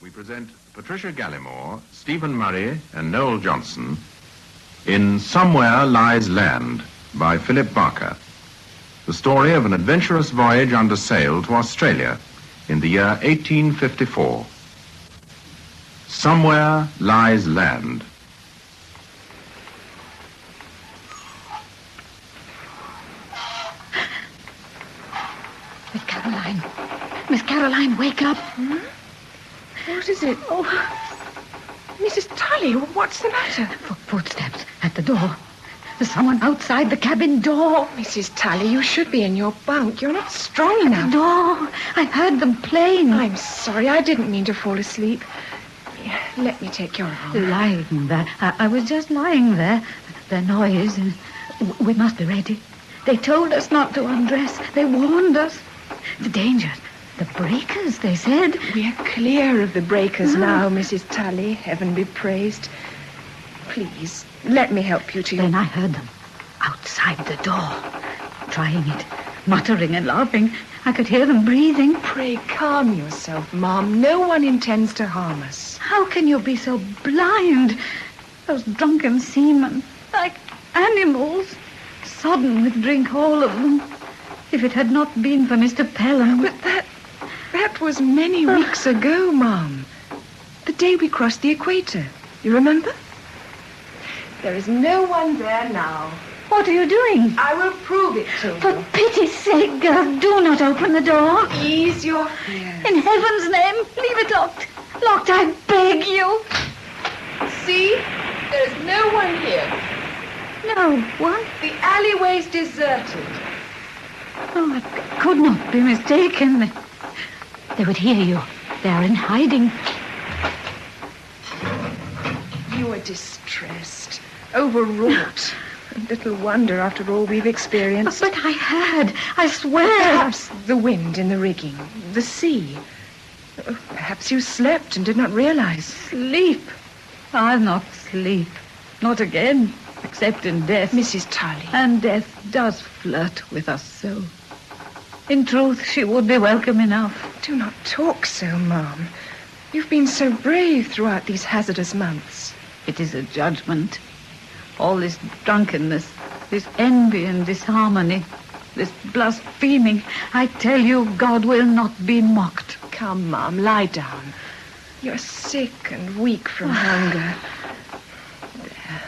We present Patricia Gallimore, Stephen Murray, and Noel Johnson in Somewhere Lies Land by Philip Barker, the story of an adventurous voyage under sail to Australia in the year 1854. Somewhere Lies Land. Miss Caroline, wake up. What is it? Oh, Mrs. Tully, what's the matter? Footsteps at the door. There's someone outside the cabin door. Mrs. Tully, you should be in your bunk. You're not strong enough. The door. I heard them plain. I'm sorry. I didn't mean to fall asleep. Let me take your arm. Lying there. I was just lying there. Their noise. We must be ready. They told us not to undress. They warned us. The danger. The breakers, they said. We're clear of the breakers now, Mrs. Tully. Heaven be praised. Please, let me help you to your... Then I heard them outside the door, trying it, muttering and laughing. I could hear them breathing. Pray calm yourself, Mom. No one intends to harm us. How can you be so blind? Those drunken seamen, like animals, sodden with drink, all of them. If it had not been for Mr. Pelham... But that was many weeks ago, Mom. The day we crossed the equator. You remember? There is no one there now. What are you doing? I will prove it to you. For pity's sake, girl, do not open the door. Ease your fears. In heaven's name, leave it locked. Locked, I beg you. See? There is no one here. No one? The alleyway's deserted. Oh, I could not be mistaken. They would hear you. They are in hiding. You are distressed, overwrought. Little wonder after all we've experienced. But I heard, I swear. Perhaps the wind in the rigging, the sea. Perhaps you slept and did not realize. Sleep? I'll not sleep. Not again, except in death. Mrs. Tully. And death does flirt with us so. In truth, she would be welcome enough. Do not talk so, Mom. You've been so brave throughout these hazardous months. It is a judgment. All this drunkenness, this envy and disharmony, this blaspheming. I tell you, God will not be mocked. Come, Mom, lie down. You're sick and weak from hunger. There.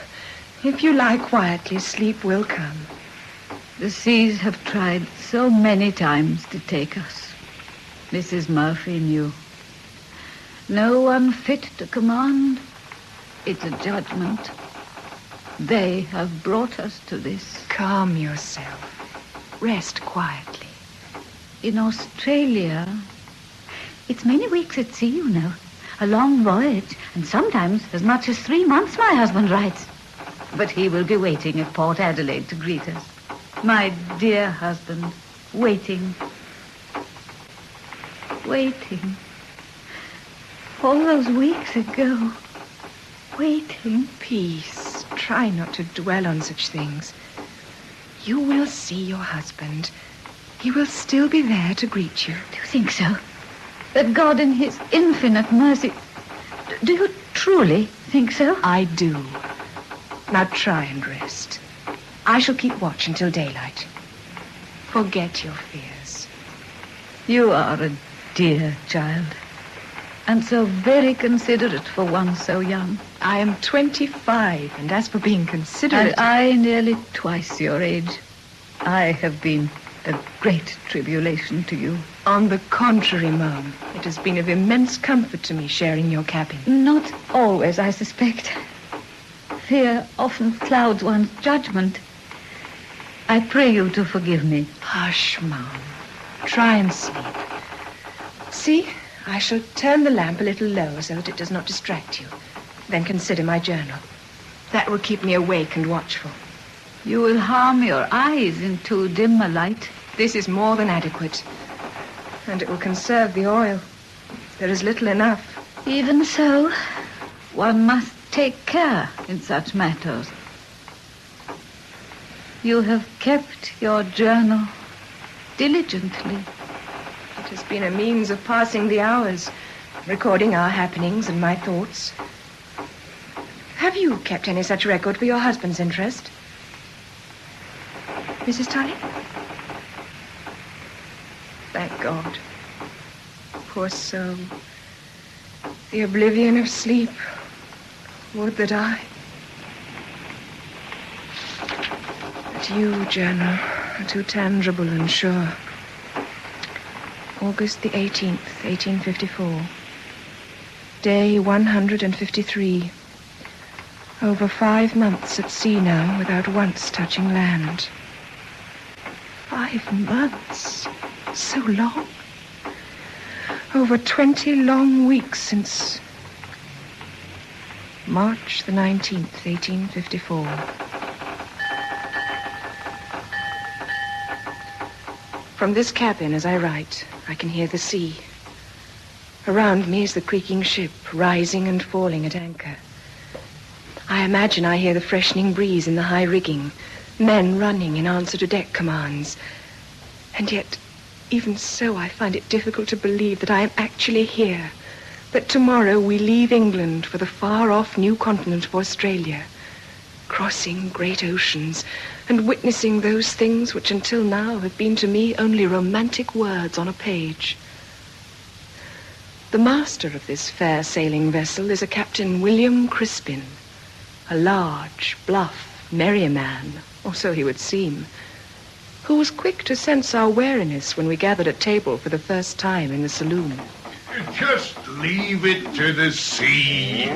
If you lie quietly, sleep will come. The seas have tried so many times to take us. Mrs. Murphy knew. No one fit to command. It's a judgment. They have brought us to this. Calm yourself. Rest quietly. In Australia, it's many weeks at sea, you know. A long voyage, and sometimes as much as 3 months, my husband writes. But he will be waiting at Port Adelaide to greet us. My dear husband, waiting. Waiting. All those weeks ago, waiting. Peace. Try not to dwell on such things. You will see your husband. He will still be there to greet you. Do you think so? That God in his infinite mercy... Do you truly think so? I do. Now try and rest. I shall keep watch until daylight. Forget your fears. You are a dear child. And so very considerate for one so young. I am 25, and as for being considerate... And I nearly twice your age. I have been a great tribulation to you. On the contrary, Mom, it has been of immense comfort to me sharing your cabin. Not always, I suspect. Fear often clouds one's judgment. I pray you to forgive me. Hush, Mom. Try and sleep. See, I shall turn the lamp a little lower so that it does not distract you. Then consider my journal. That will keep me awake and watchful. You will harm your eyes in too dim a light. This is more than adequate. And it will conserve the oil. There is little enough. Even so, one must take care in such matters. You have kept your journal diligently. It has been a means of passing the hours, recording our happenings and my thoughts. Have you kept any such record for your husband's interest? Mrs. Tully? Thank God. Poor soul. The oblivion of sleep. Would that I... But you, Journal, are too tangible and sure. August the 18th, 1854. Day 153. Over 5 months at sea now without once touching land. 5 months? So long? Over 20 long weeks since... March the 19th, 1854. From this cabin, as I write, I can hear the sea. Around me is the creaking ship, rising and falling at anchor. I imagine I hear the freshening breeze in the high rigging, men running in answer to deck commands. And yet, even so, I find it difficult to believe that I am actually here, that tomorrow we leave England for the far-off new continent of Australia, crossing great oceans and witnessing those things which until now have been to me only romantic words on a page. The master of this fair sailing vessel is a Captain William Crispin, a large, bluff, merry man, or so he would seem, who was quick to sense our wariness when we gathered at table for the first time in the saloon. Just leave it to the sea.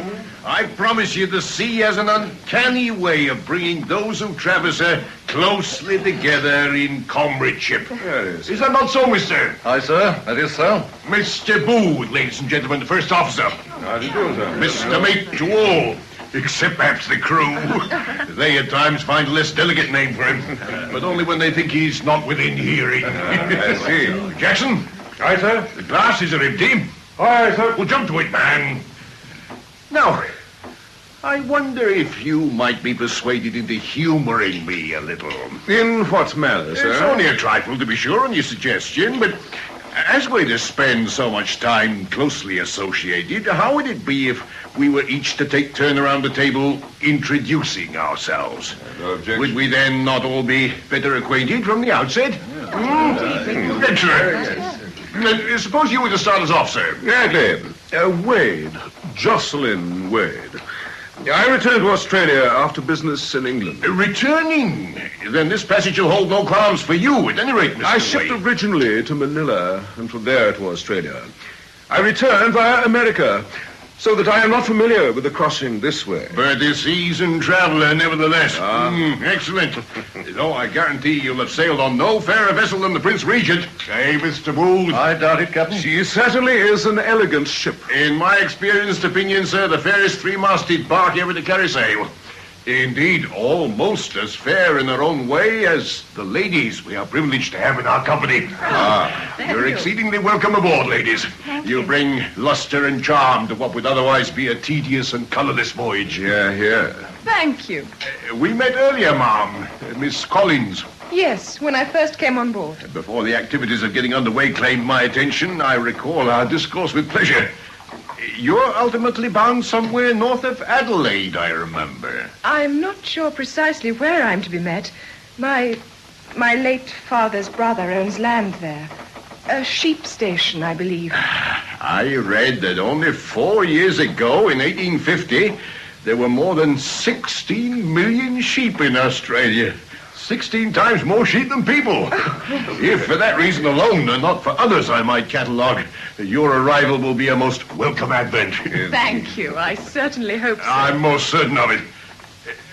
I promise you the sea has an uncanny way of bringing those who traverse her closely together in comradeship. Yes. Is that not so, mister? Aye, sir. That is so. Mr. Booth, ladies and gentlemen, the first officer. How do you do, sir? Mr. Mate to all, except perhaps the crew. They at times find a less delicate name for him, but only when they think he's not within hearing. I see. Jackson? Aye, sir. The glasses are empty. Aye, sir. Well, jump to it, man. Now, I wonder if you might be persuaded into humoring me a little. In what manner, sir? It's only a trifle, to be sure, on your suggestion, but as we're to spend so much time closely associated, how would it be if we were each to take turn around the table introducing ourselves? No objection. Would we then not all be better acquainted from the outset? Adventurer. Suppose you were to start us off, sir. Gladly. Wade. Jocelyn Wade. I returned to Australia after business in England. Returning? Then this passage will hold no qualms for you, at any rate, Mr. I shipped Wade. originally to Manila and from there to Australia. I returned via America, so that I am not familiar with the crossing this way. But a seasoned traveler, nevertheless. Excellent. No, I guarantee you'll have sailed on no fairer vessel than the Prince Regent. Hey, Mr. Booth. I doubt it, Captain. She certainly is an elegant ship. In my experienced opinion, sir, the fairest three-masted bark ever to carry sail. Indeed, almost as fair in their own way as the ladies we are privileged to have in our company. You're exceedingly welcome aboard, ladies. You bring luster and charm to what would otherwise be a tedious and colorless voyage. Here. Thank you. We met earlier, ma'am. Miss Collins. Yes, when I first came on board. Before the activities of getting underway claimed my attention, I recall our discourse with pleasure. You're ultimately bound somewhere north of Adelaide, I remember. I'm not sure precisely where I'm to be met. My late father's brother owns land there. A sheep station, I believe. I read that only 4 years ago, in 1850, there were more than 16 million sheep in Australia. 16 times more sheep than people. If for that reason alone, and not for others I might catalogue, your arrival will be a most welcome advent. Thank you. I certainly hope so. I'm most certain of it.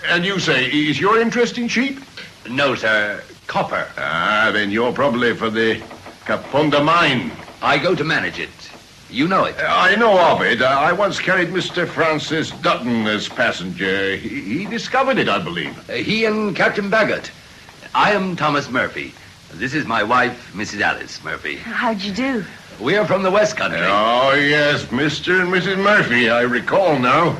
And you say, is your interest in sheep? No, sir. Copper. Then you're probably for the Kaponda mine. I go to manage it. You know it. I know of it. I once carried Mr. Francis Dutton as passenger. He discovered it, I believe. He and Captain Baggott. I am Thomas Murphy. This is my wife, Mrs. Alice Murphy. How'd you do? We are from the West Country. Oh, yes, Mr. and Mrs. Murphy, I recall now.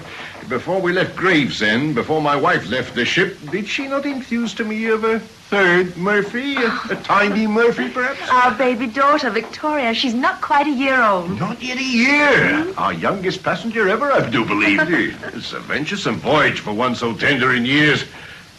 Before we left Gravesend, before my wife left the ship, did she not enthuse to me of a third Murphy? A tiny Murphy, perhaps? Our baby daughter, Victoria. She's not quite a year old. Not yet a year. Our youngest passenger ever, I do believe. It's a venturesome voyage for one so tender in years.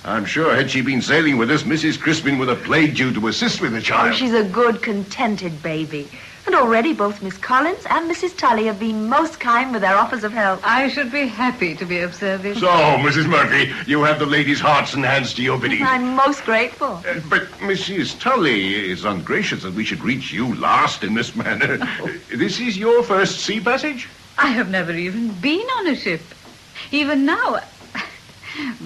I'm sure had she been sailing with us, Mrs. Crispin would have played you to assist with the Oh, child. she's a good, contented baby. And already both Miss Collins and Mrs. Tully have been most kind with their offers of help. I should be happy to be of service. So, Mrs. Murphy, you have the ladies' hearts and hands to your bidding. I'm most grateful. But Mrs. Tully is ungracious that we should reach you last in this manner. This is your first sea passage? I have never even been on a ship. Even now.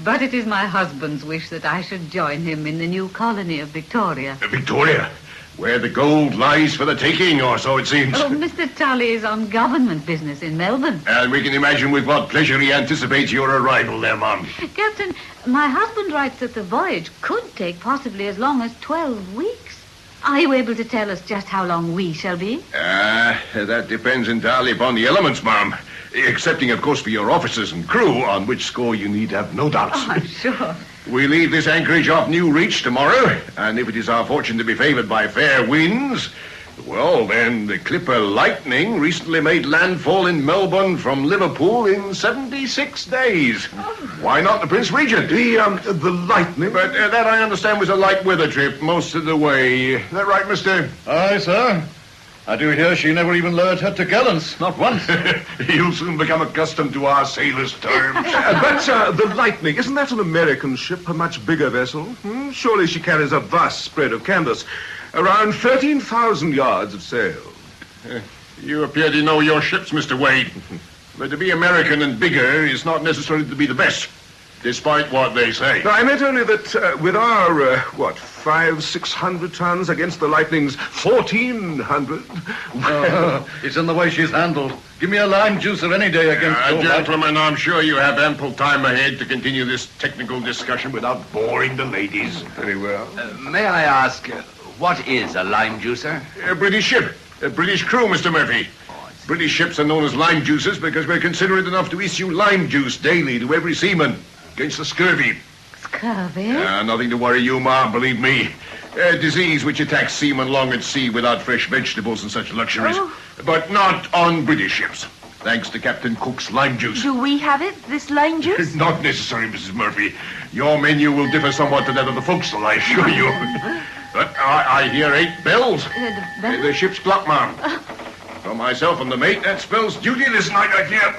But it is my husband's wish that I should join him in the new colony of Victoria. Victoria, where the gold lies for the taking, or so it seems. Oh, Mr. Tully is on government business in Melbourne. And we can imagine with what pleasure he anticipates your arrival there, Mum. Captain, my husband writes that the voyage could take possibly as long as 12 weeks. Are you able to tell us just how long we shall be? That depends entirely upon the elements, Mum. Excepting, of course, for your officers and crew, on which score you need have no doubts. Oh, I'm sure. We leave this anchorage off New Reach tomorrow, and if it is our fortune to be favored by fair winds, well, then the clipper Lightning recently made landfall in Melbourne from Liverpool in 76 days. Why not the Prince Regent? The Lightning? But that, I understand, was a light weather trip most of the way. Is that right, mister? Aye, sir. I do hear she never even lowered her topgallants, not once. You'll soon become accustomed to our sailors' terms. But the Lightning, isn't that an American ship, a much bigger vessel? Surely she carries a vast spread of canvas. Around 13,000 yards of sail. You appear to know your ships, Mr. Wade. But to be American and bigger is not necessarily to be the best, despite what they say. No, I meant only that with our, 500-600 tons against the Lightning's 1,400. It's in the way she's handled. Give me a lime juicer any day against your Gentlemen, I'm sure you have ample time ahead to continue this technical discussion without boring the ladies. Very well. May I ask, what is a lime juicer? A British ship. A British crew, Mr. Murphy. British ships are known as lime juicers because we're considerate enough to issue lime juice daily to every seaman against the scurvy. Scurvy? Nothing to worry you, Ma'am, believe me. A disease which attacks seamen long at sea without fresh vegetables and such luxuries. Oh. But not on British ships, thanks to Captain Cook's lime juice. Do we have it, this lime juice? Not necessary, Mrs. Murphy. Your menu will differ somewhat to that of the forecastle, I assure you. But I hear 8 bells. The ship's clock, ma'am. For myself and the mate, that spells duty this night, I fear.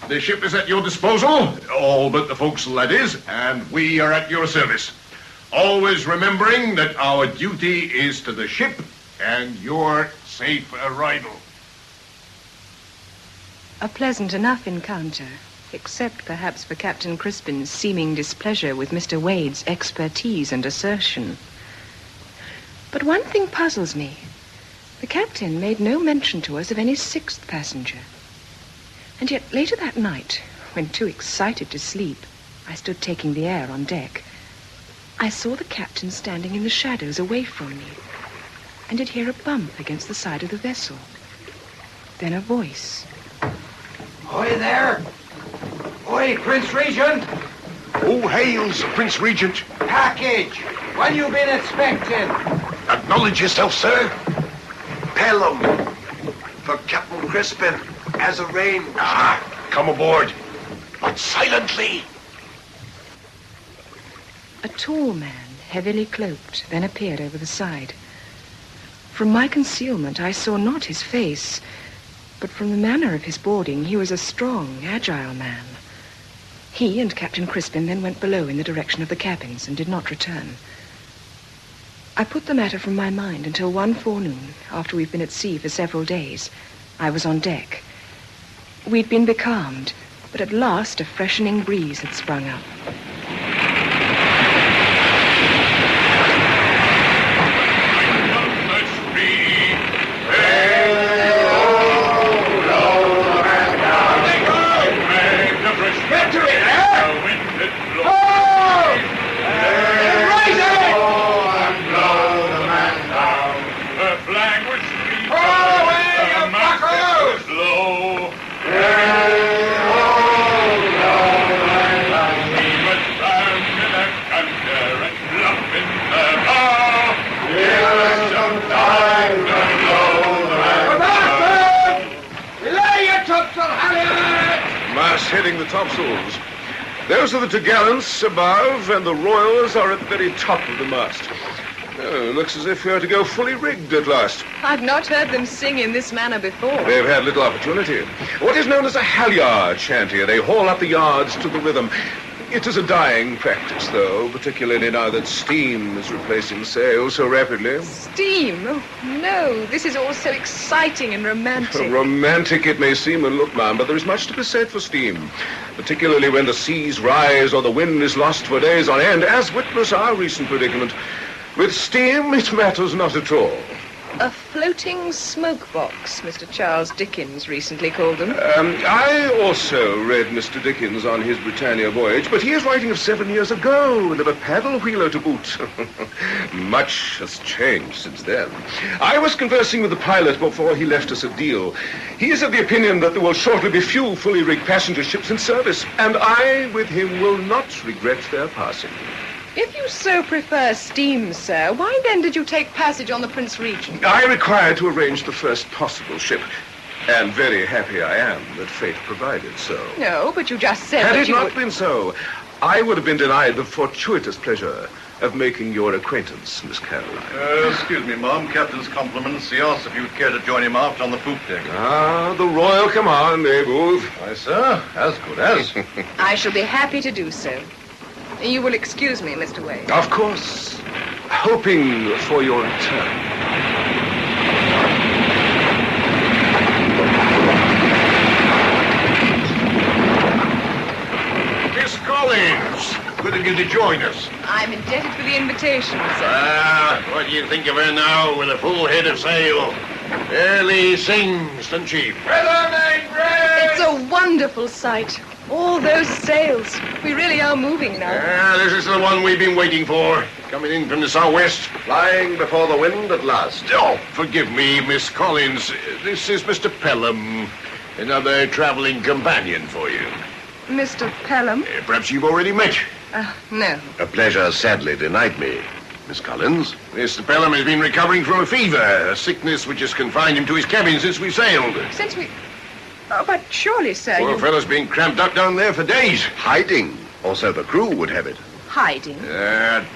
The ship is at your disposal, all but the forecastle, that is, and we are at your service. Always remembering that our duty is to the ship and your safe arrival. A pleasant enough encounter, except perhaps for Captain Crispin's seeming displeasure with Mr. Wade's expertise and assertion. But one thing puzzles me. The captain made no mention to us of any 6th passenger. And yet later that night, when too excited to sleep, I stood taking the air on deck, I saw the captain standing in the shadows away from me, and did hear a bump against the side of the vessel. Then a voice. Oi there! Oi, Prince Regent! Who hails the Prince Regent? Package! When you been expecting? Acknowledge yourself, sir. Pelham for Captain Crispin, as arranged. Come aboard. But silently. A tall man, heavily cloaked, then appeared over the side. From my concealment, I saw not his face, but from the manner of his boarding, he was a strong, agile man. He and Captain Crispin then went below in the direction of the cabins and did not return. I put the matter from my mind until one forenoon, after we'd been at sea for several days, I was on deck. We'd been becalmed, but at last a freshening breeze had sprung up. Fast heading the topsails. Those are the topgallants above, and the royals are at the very top of the mast. Oh, looks as if we are to go fully rigged at last. I've not heard them sing in this manner before. They've had little opportunity. What is known as a halyard chanty. They haul up the yards to the rhythm. It is a dying practice, though, particularly now that steam is replacing sail so rapidly. Steam? Oh, no, this is all so exciting and romantic. Romantic it may seem and look, ma'am, but there is much to be said for steam, particularly when the seas rise or the wind is lost for days on end, as witness our recent predicament. With steam, it matters not at all. A floating smoke box, Mr. Charles Dickens recently called them. I also read Mr. Dickens on his Britannia voyage, but he is writing of 7 years ago, and of a paddle wheeler to boot. Much has changed since then. I was conversing with the pilot before he left us at Deal. He is of the opinion that there will shortly be few fully rigged passenger ships in service, and I, with him, will not regret their passing. If you so prefer steam, sir, why then did you take passage on the Prince Regent? I required to arrange the first possible ship, and very happy I am that fate provided so. No, but you just said Had that it you not would... been so, I would have been denied the fortuitous pleasure of making your acquaintance, Miss Caroline. Excuse me, Mom. Captain's compliments. He asked if you'd care to join him aft on the poop deck. Ah, the Royal Command, eh, Booth? Why, sir, as good as. I shall be happy to do so. You will excuse me, Mr. Wade. Of course. Hoping for your return. Miss Collins, good of you to join us. I'm indebted for the invitation, sir. What do you think of her now with a full head of sail? Barely sings, doesn't she? It's a wonderful sight. All those sails. We really are moving now. This is the one we've been waiting for. Coming in from the southwest. Flying before the wind at last. Oh, forgive me, Miss Collins. This is Mr. Pelham. Another traveling companion for you. Mr. Pelham? Perhaps you've already met. No. A pleasure sadly denied me, Miss Collins. Mr. Pelham has been recovering from a fever, a sickness which has confined him to his cabin since we sailed. Since we... Oh, but surely, sir, Poor fellow's been cramped up down there for days. Hiding, or so the crew would have it. Hiding?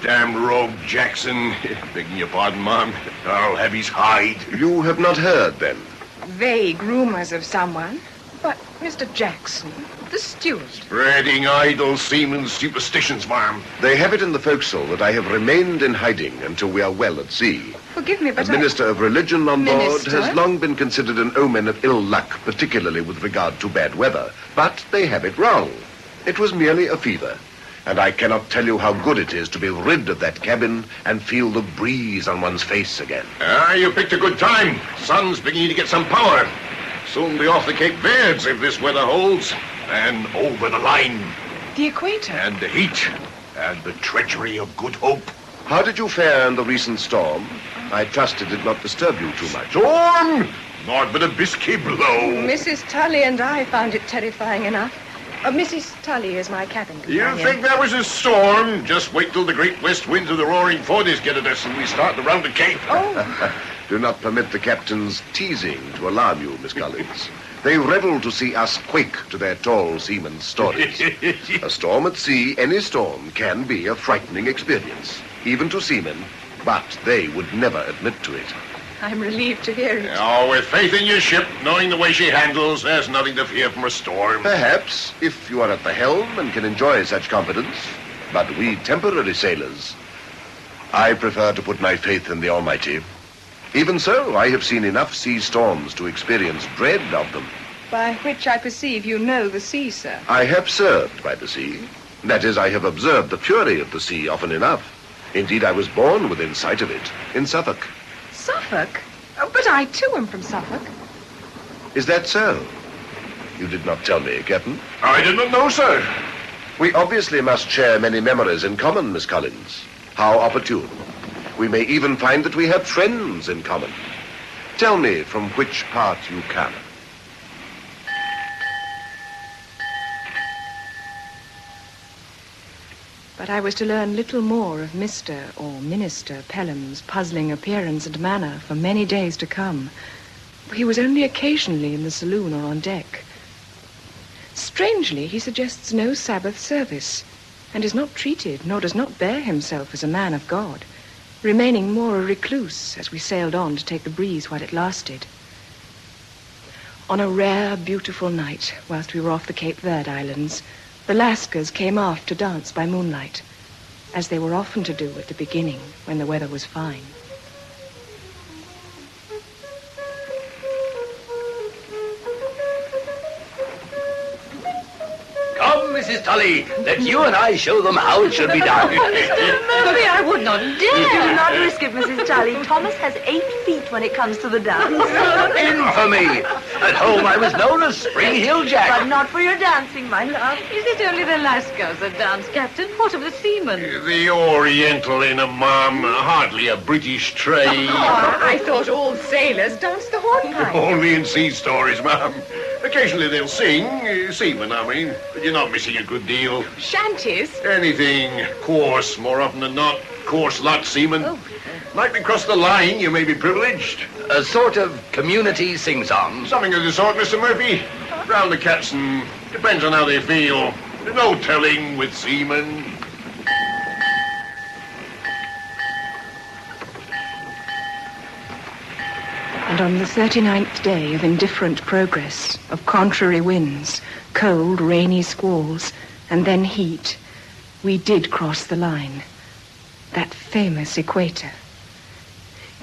Damn rogue Jackson. Begging your pardon, Mom. I'll have his hide. You have not heard, then? Vague rumors of someone. But Mr. Jackson, the steward. Spreading idle seaman's superstitions, Ma'am. They have it in the forecastle that I have remained in hiding until we are well at sea. Forgive me, but A minister of religion on board Minister? has long been considered an omen of ill luck, particularly with regard to bad weather. But they have it wrong. It was merely a fever. And I cannot tell you how good it is to be rid of that cabin and feel the breeze on one's face again. You picked a good time. Sun's beginning to get some power. Soon be off the Cape Verdes if this weather holds. And over the line. The equator. And the heat. And the treachery of Good Hope. How did you fare in the recent storm? I trust it did not disturb you too much. Storm! Naught but a bisky blow. Mrs. Tully and I found it terrifying enough. Mrs. Tully is my cabin companion. You think that was a storm? Just wait till the great west winds of the roaring forties get at us and we start the rounded Cape. Oh. Do not permit the captain's teasing to alarm you, Miss Collins. They revel to see us quake to their tall seaman's stories. A storm at sea, any storm, can be a frightening experience, even to seamen, but they would never admit to it. I'm relieved to hear it. Oh, with faith in your ship, knowing the way she handles, there's nothing to fear from a storm. Perhaps, if you are at the helm and can enjoy such confidence. But we temporary sailors, I prefer to put my faith in the Almighty. Even so, I have seen enough sea storms to experience dread of them. By which I perceive you know the sea, sir. I have served by the sea. That is, I have observed the fury of the sea often enough. Indeed, I was born within sight of it, in Suffolk. Suffolk? Oh, but I, too, am from Suffolk. Is that so? You did not tell me, Captain. I did not know, sir. We obviously must share many memories in common, Miss Collins. How opportune. We may even find that we have friends in common. Tell me from which part you come. But I was to learn little more of Mr. or Minister Pelham's puzzling appearance and manner for many days to come. He was only occasionally in the saloon or on deck. Strangely, he suggests no Sabbath service, and is not treated, nor does not bear himself as a man of God, remaining more a recluse as we sailed on to take the breeze while it lasted. On a rare, beautiful night, whilst we were off the Cape Verde Islands, the Lascars came aft to dance by moonlight, as they were often to do at the beginning when the weather was fine. Come, Mrs. Tully, let you and I show them how it should be done. Murphy, I would not dare. Do not risk it, Mrs. Tully. Thomas has 8 feet when it comes to the dance. Infamy! At home I was known as Spring Hill Jack. But not for your dancing, my love. Is it only the Lascars that dance, Captain? What of the seamen? The Oriental in a mum, hardly a British trade. I thought all sailors danced the hornpipe. Only in sea stories, ma'am. Occasionally they'll sing, seamen, I mean. But you're not missing a good deal. Shanties? Anything coarse, more often than not. Coarse lot, seamen. Like we cross the line, you may be privileged. A sort of community sing-song. Something of the sort, Mr. Murphy. Round the capstan. Depends on how they feel. There's no telling with seamen. And on the 39th day of indifferent progress, of contrary winds, cold, rainy squalls, and then heat, we did cross the line. That famous equator.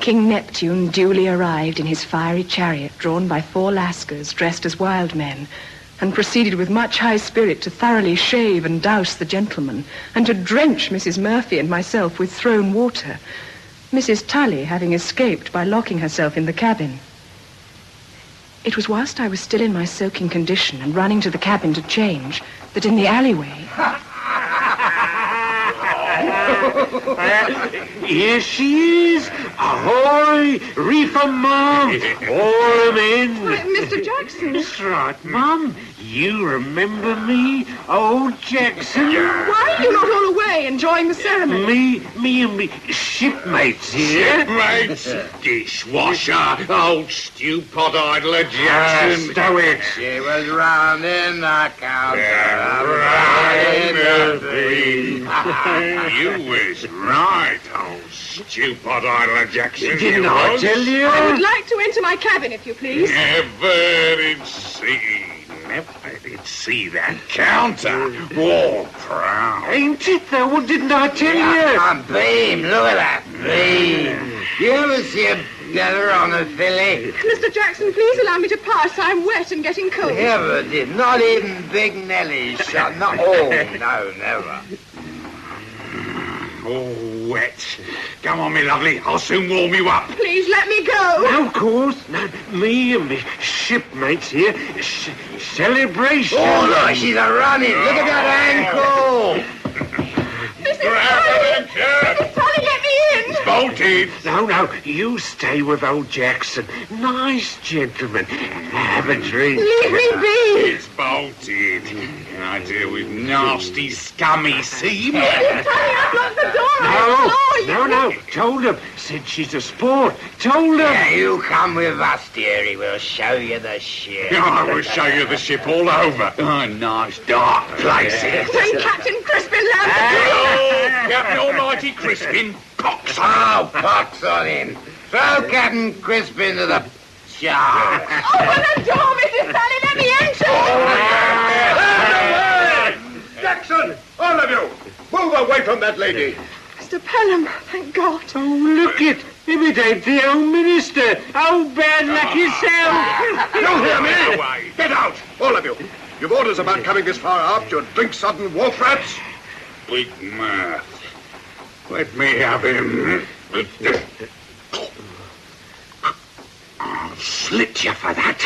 King Neptune duly arrived in his fiery chariot drawn by 4 Lascars dressed as wild men, and proceeded with much high spirit to thoroughly shave and douse the gentlemen, and to drench Mrs. Murphy and myself with thrown water, Mrs. Tully having escaped by locking herself in the cabin. It was whilst I was still in my soaking condition and running to the cabin to change that in the alleyway... Here she is. Ahoy, reefer, Mum. All 'em in. Mr. Jackson. That's right, Mum. You remember me, old Jackson? Why are you not all away enjoying the ceremony? Me and me shipmates here. Shipmates? Dishwasher, old stew-pot idler Jackson. Stow it. She was rounding the counter. You was right, old stew-pot idler Jackson. Didn't I tell you? I would like to enter my cabin, if you please. Never did see that counter. War proud. Ain't it though? What didn't I tell you? Beam, look at that beam. You ever see a better on a filly? Mr. Jackson, please allow me to pass. I'm wet and getting cold. Never did. Not even Big Nelly shot. Not no, never. Oh, wet. Come on, me lovely. I'll soon warm you up. Please let me go. No, of course. No, me and me shipmates here. Celebration. Oh, look, she's a running. Look at that ankle. Mrs. Tully, let me in. Bolted. No, you stay with old Jackson. Nice gentleman. Have a drink. Leave me be. It's bolted. I deal with nasty, scummy seamen. Tully, I've locked the door. No. Told him. Said she's a sport. Told him. Yeah, you come with us, dearie. We'll show you the ship. I will show you the ship all over. Oh, nice dark places. When Captain Crispin lands the door. Oh, Captain Almighty Crispin, pox. Oh, pox on him. Throw Captain Crispin into the shark. Open the door, Mrs. Tully. Let me enter. Jackson, all of you, move away from that lady. Mr. Pelham, thank God. Oh, look it. If it ain't the old minister. Oh, bad luck yourself. You hear me? Get out, all of you. You've orders about coming this far aft, you drink-sodden wharf rats. Big Mirth. Let me have him. I'll slit you for that.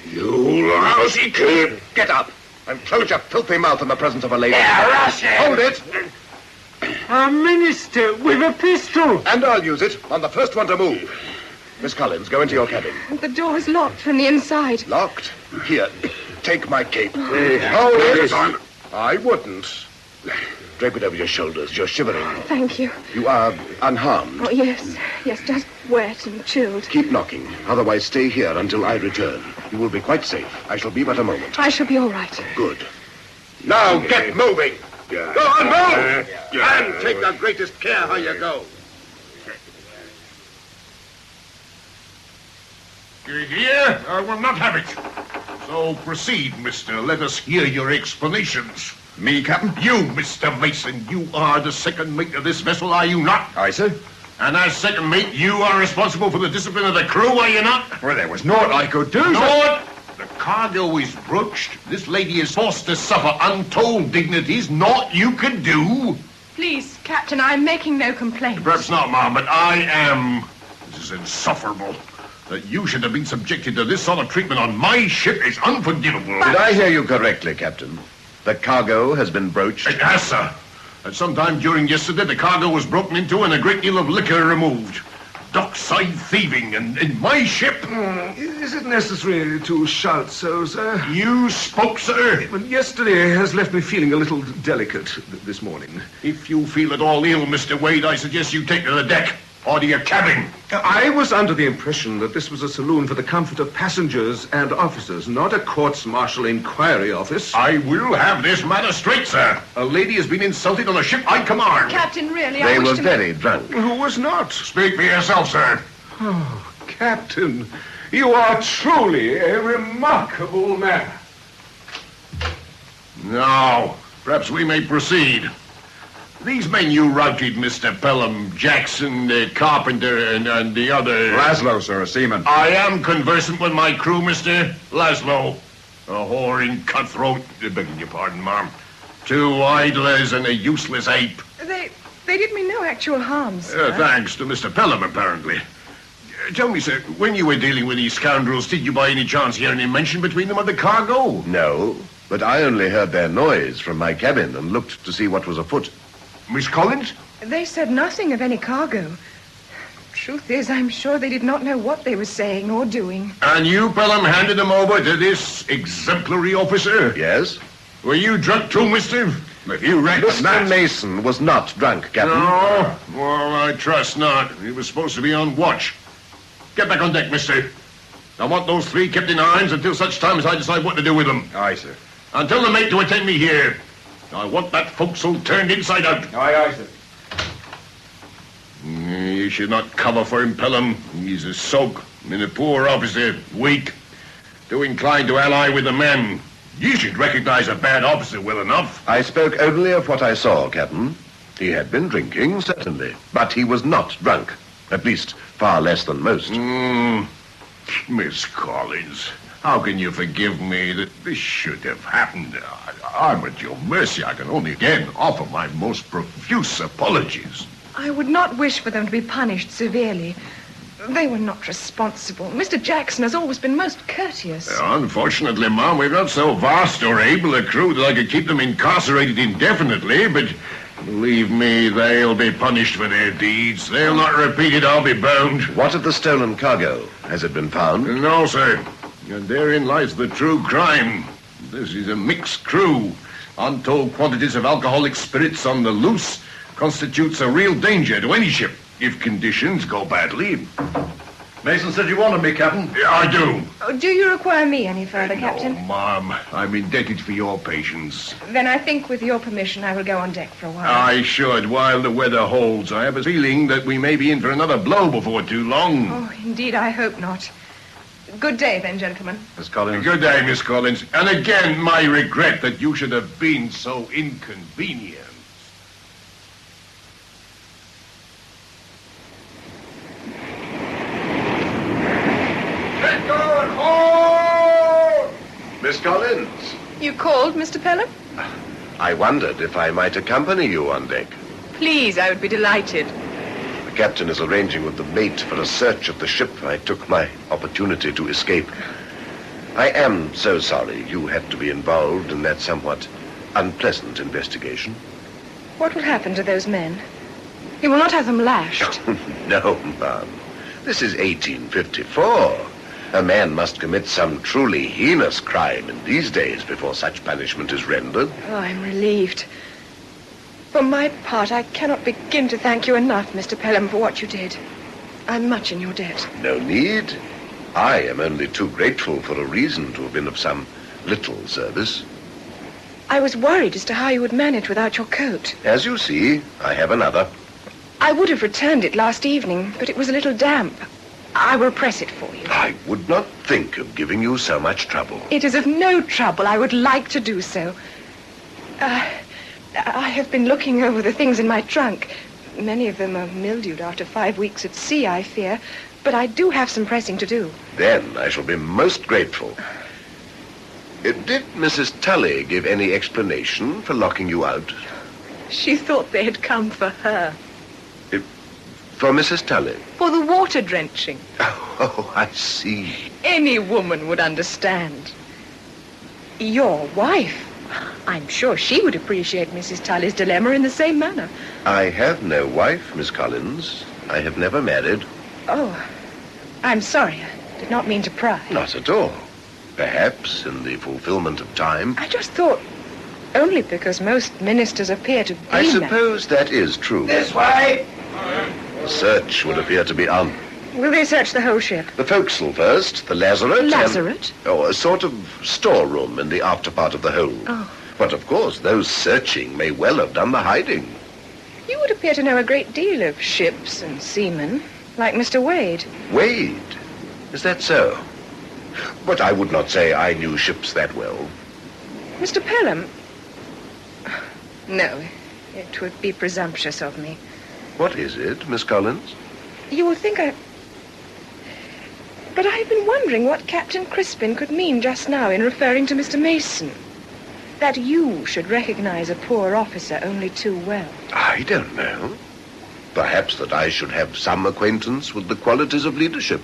You lousy kid. Get up and close your filthy mouth in the presence of a lady. Yeah, rush it. Hold it. A minister with a pistol. And I'll use it on the first one to move. Miss Collins, go into your cabin. The door is locked from the inside. Locked? Here, take my cape. Hold it. I wouldn't. Drape it over your shoulders. You're shivering. Thank you. You are unharmed. Oh, yes. Yes, just wet and chilled. Keep knocking. Otherwise, stay here until I return. You will be quite safe. I shall be but a moment. I shall be all right. Good. Now, get moving. Go on, move! And take the greatest care how you go. You hear? I will not have it. So proceed, mister. Let us hear your explanations. Me, Captain? You, Mr. Mason, you are the second mate of this vessel, are you not? Aye, sir. And as second mate, you are responsible for the discipline of the crew, are you not? Well, there was naught I could do, Naught? The cargo is broached. This lady is forced to suffer untold dignities. Naught you can do. Please, Captain, I'm making no complaint. Perhaps not, ma'am, but I am. This is insufferable. That you should have been subjected to this sort of treatment on my ship is unforgivable. Did I hear you correctly, Captain? The cargo has been broached? It has, sir. At some time during yesterday, the cargo was broken into and a great deal of liquor removed. Dockside thieving and in my ship. Is it necessary to shout so, sir? You spoke, sir. Well, yesterday has left me feeling a little delicate this morning. If you feel at all ill, Mr. Wade, I suggest you take to the deck or to your cabin. I was under the impression that this was a saloon for the comfort of passengers and officers, not a courts-martial inquiry office. I will have this matter straight, sir. A lady has been insulted on a ship I command. Captain, really, They I wish were to... very drunk. Who was not? Speak for yourself, sir. Oh, Captain, you are truly a remarkable man. Now, perhaps we may proceed. These men you routed, Mr. Pelham, Jackson, the carpenter, and the other... Laszlo, sir, a seaman. I am conversant with my crew, Mr. Laszlo. A whoring cutthroat, begging your pardon, ma'am. 2 idlers and a useless ape. They did me no actual harm, sir. Thanks to Mr. Pelham, apparently. Tell me, sir, when you were dealing with these scoundrels, did you by any chance hear any mention between them of the cargo? No, but I only heard their noise from my cabin and looked to see what was afoot. Miss Collins? They said nothing of any cargo. Truth is, I'm sure they did not know what they were saying or doing. And you, Pelham, handed them over to this exemplary officer? Yes? Were you drunk too, mister? If you reckon Mr. Mason was not drunk, Captain. No? Well, I trust not. He was supposed to be on watch. Get back on deck, mister. I want those 3 kept in irons until such time as I decide what to do with them. Aye, sir. And tell the mate to attend me here. I want that forecastle turned inside out. Aye, aye, sir. You should not cover for him, Pelham. He's a soak and a poor officer, weak. Too inclined to ally with the men. You should recognize a bad officer well enough. I spoke only of what I saw, Captain. He had been drinking, certainly, but he was not drunk. At least, far less than most. Miss Collins, how can you forgive me that this should have happened? I'm at your mercy. I can only again offer my most profuse apologies. I would not wish for them to be punished severely. They were not responsible. Mr. Jackson has always been most courteous. Unfortunately, Ma'am, we've not so vast or able a crew that I could keep them incarcerated indefinitely, but believe me, they'll be punished for their deeds. They'll not repeat it, I'll be bound. What of the stolen cargo? Has it been found? No, sir. And therein lies the true crime. This is a mixed crew. Untold quantities of alcoholic spirits on the loose constitutes a real danger to any ship if conditions go badly. Mason said you wanted me, Captain. Yeah, I do. Oh, do you require me any further, Captain? No, Ma'am. I'm indebted for your patience. Then I think, with your permission, I will go on deck for a while. I should, while the weather holds. I have a feeling that we may be in for another blow before too long. Oh, indeed, I hope not. Good day, then, gentlemen. Miss Collins? Good day, Miss Collins. And again, my regret that you should have been so inconvenient. Get going home! Miss Collins? You called, Mr. Pelham? I wondered if I might accompany you on deck. Please, I would be delighted. The captain is arranging with the mate for a search of the ship. I took my opportunity to escape. I am so sorry you had to be involved in that somewhat unpleasant investigation. What will happen to those men? You will not have them lashed. No, ma'am. This is 1854. A man must commit some truly heinous crime in these days before such punishment is rendered. Oh, I'm relieved. For my part, I cannot begin to thank you enough, Mr. Pelham, for what you did. I'm much in your debt. No need. I am only too grateful for a reason to have been of some little service. I was worried as to how you would manage without your coat. As you see, I have another. I would have returned it last evening, but it was a little damp. I will press it for you. I would not think of giving you so much trouble. It is of no trouble. I would like to do so. I have been looking over the things in my trunk. Many of them are mildewed after 5 weeks at sea, I fear. But I do have some pressing to do. Then I shall be most grateful. Did Mrs. Tully give any explanation for locking you out? She thought they had come for her. For Mrs. Tully? For the water drenching. Oh, I see. Any woman would understand. Your wife. I'm sure she would appreciate Mrs. Tully's dilemma in the same manner. I have no wife, Miss Collins. I have never married. Oh, I'm sorry. I did not mean to pry. Not at all. Perhaps in the fulfillment of time. I just thought, only because most ministers appear to be I suppose that is true. This way! The search would appear to be on. Will they search the whole ship? The forecastle first, the lazarette. Lazarette? A sort of storeroom in the after part of the hold. Oh. But of course, those searching may well have done the hiding. You would appear to know a great deal of ships and seamen, like Mr. Wade. Wade? Is that so? But I would not say I knew ships that well. Mr. Pelham? No, it would be presumptuous of me. What is it, Miss Collins? You will think But I've been wondering what Captain Crispin could mean just now in referring to Mr. Mason. That you should recognize a poor officer only too well. I don't know. Perhaps that I should have some acquaintance with the qualities of leadership.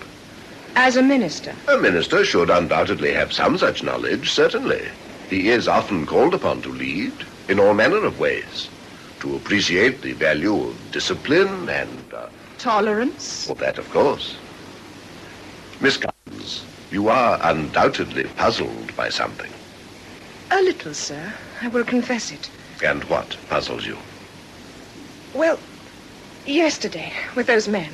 As a minister? A minister should undoubtedly have some such knowledge, certainly. He is often called upon to lead in all manner of ways. To appreciate the value of discipline and... Tolerance? Well, that, of course. Miss Collins, you are undoubtedly puzzled by something. A little, sir. I will confess it. And what puzzles you? Well, yesterday, with those men,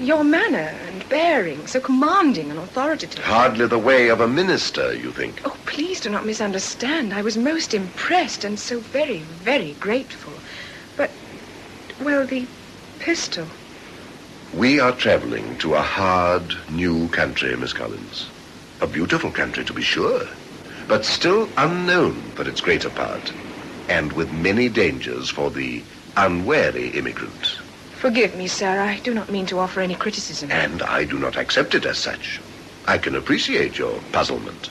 your manner and bearing, so commanding and authoritative. Hardly the way of a minister, you think? Oh, please do not misunderstand. I was most impressed and so very, very grateful. But, well, the pistol... We are traveling to a hard, new country, Miss Collins. A beautiful country, to be sure, but still unknown for its greater part, and with many dangers for the unwary immigrant. Forgive me, sir. I do not mean to offer any criticism. And I do not accept it as such. I can appreciate your puzzlement.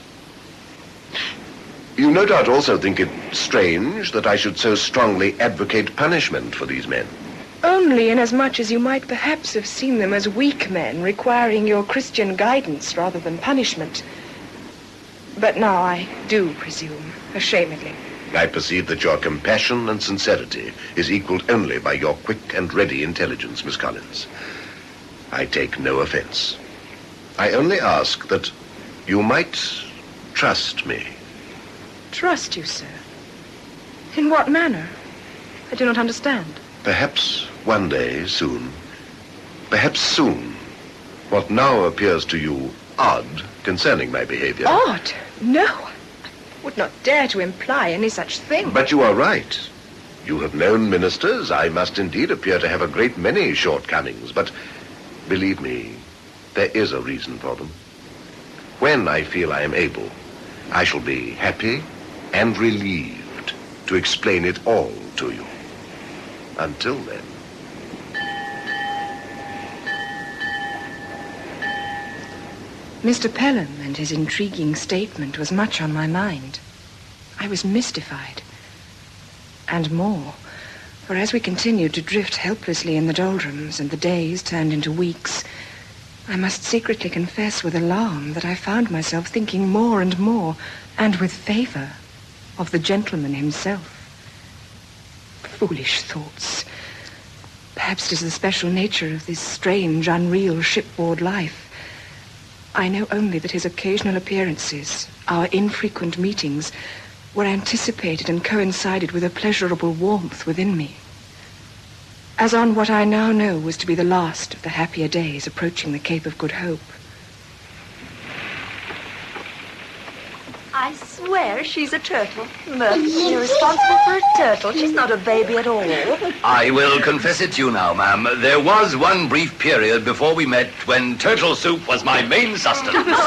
You no doubt also think it strange that I should so strongly advocate punishment for these men. Only inasmuch as you might perhaps have seen them as weak men requiring your Christian guidance rather than punishment. But now I do presume, ashamedly. I perceive that your compassion and sincerity is equaled only by your quick and ready intelligence, Miss Collins. I take no offense. I only ask that you might trust me. Trust you, sir? In what manner? I do not understand. Perhaps one day, soon. Perhaps soon. What now appears to you odd concerning my behavior. Odd? No. I would not dare to imply any such thing. But you are right. You have known ministers. I must indeed appear to have a great many shortcomings. But believe me, there is a reason for them. When I feel I am able, I shall be happy and relieved to explain it all to you. Until then. Mr. Pelham and his intriguing statement was much on my mind. I was mystified. And more, for as we continued to drift helplessly in the doldrums and the days turned into weeks, I must secretly confess with alarm that I found myself thinking more and more, and with favor, of the gentleman himself. Foolish thoughts. Perhaps it is the special nature of this strange, unreal shipboard life. I know only that his occasional appearances, our infrequent meetings, were anticipated and coincided with a pleasurable warmth within me. As on what I now know was to be the last of the happier days approaching the Cape of Good Hope. I swear she's a turtle. Murphy, you're responsible for a turtle. She's not a baby at all. I will confess it to you now, ma'am. There was one brief period before we met when turtle soup was my main sustenance.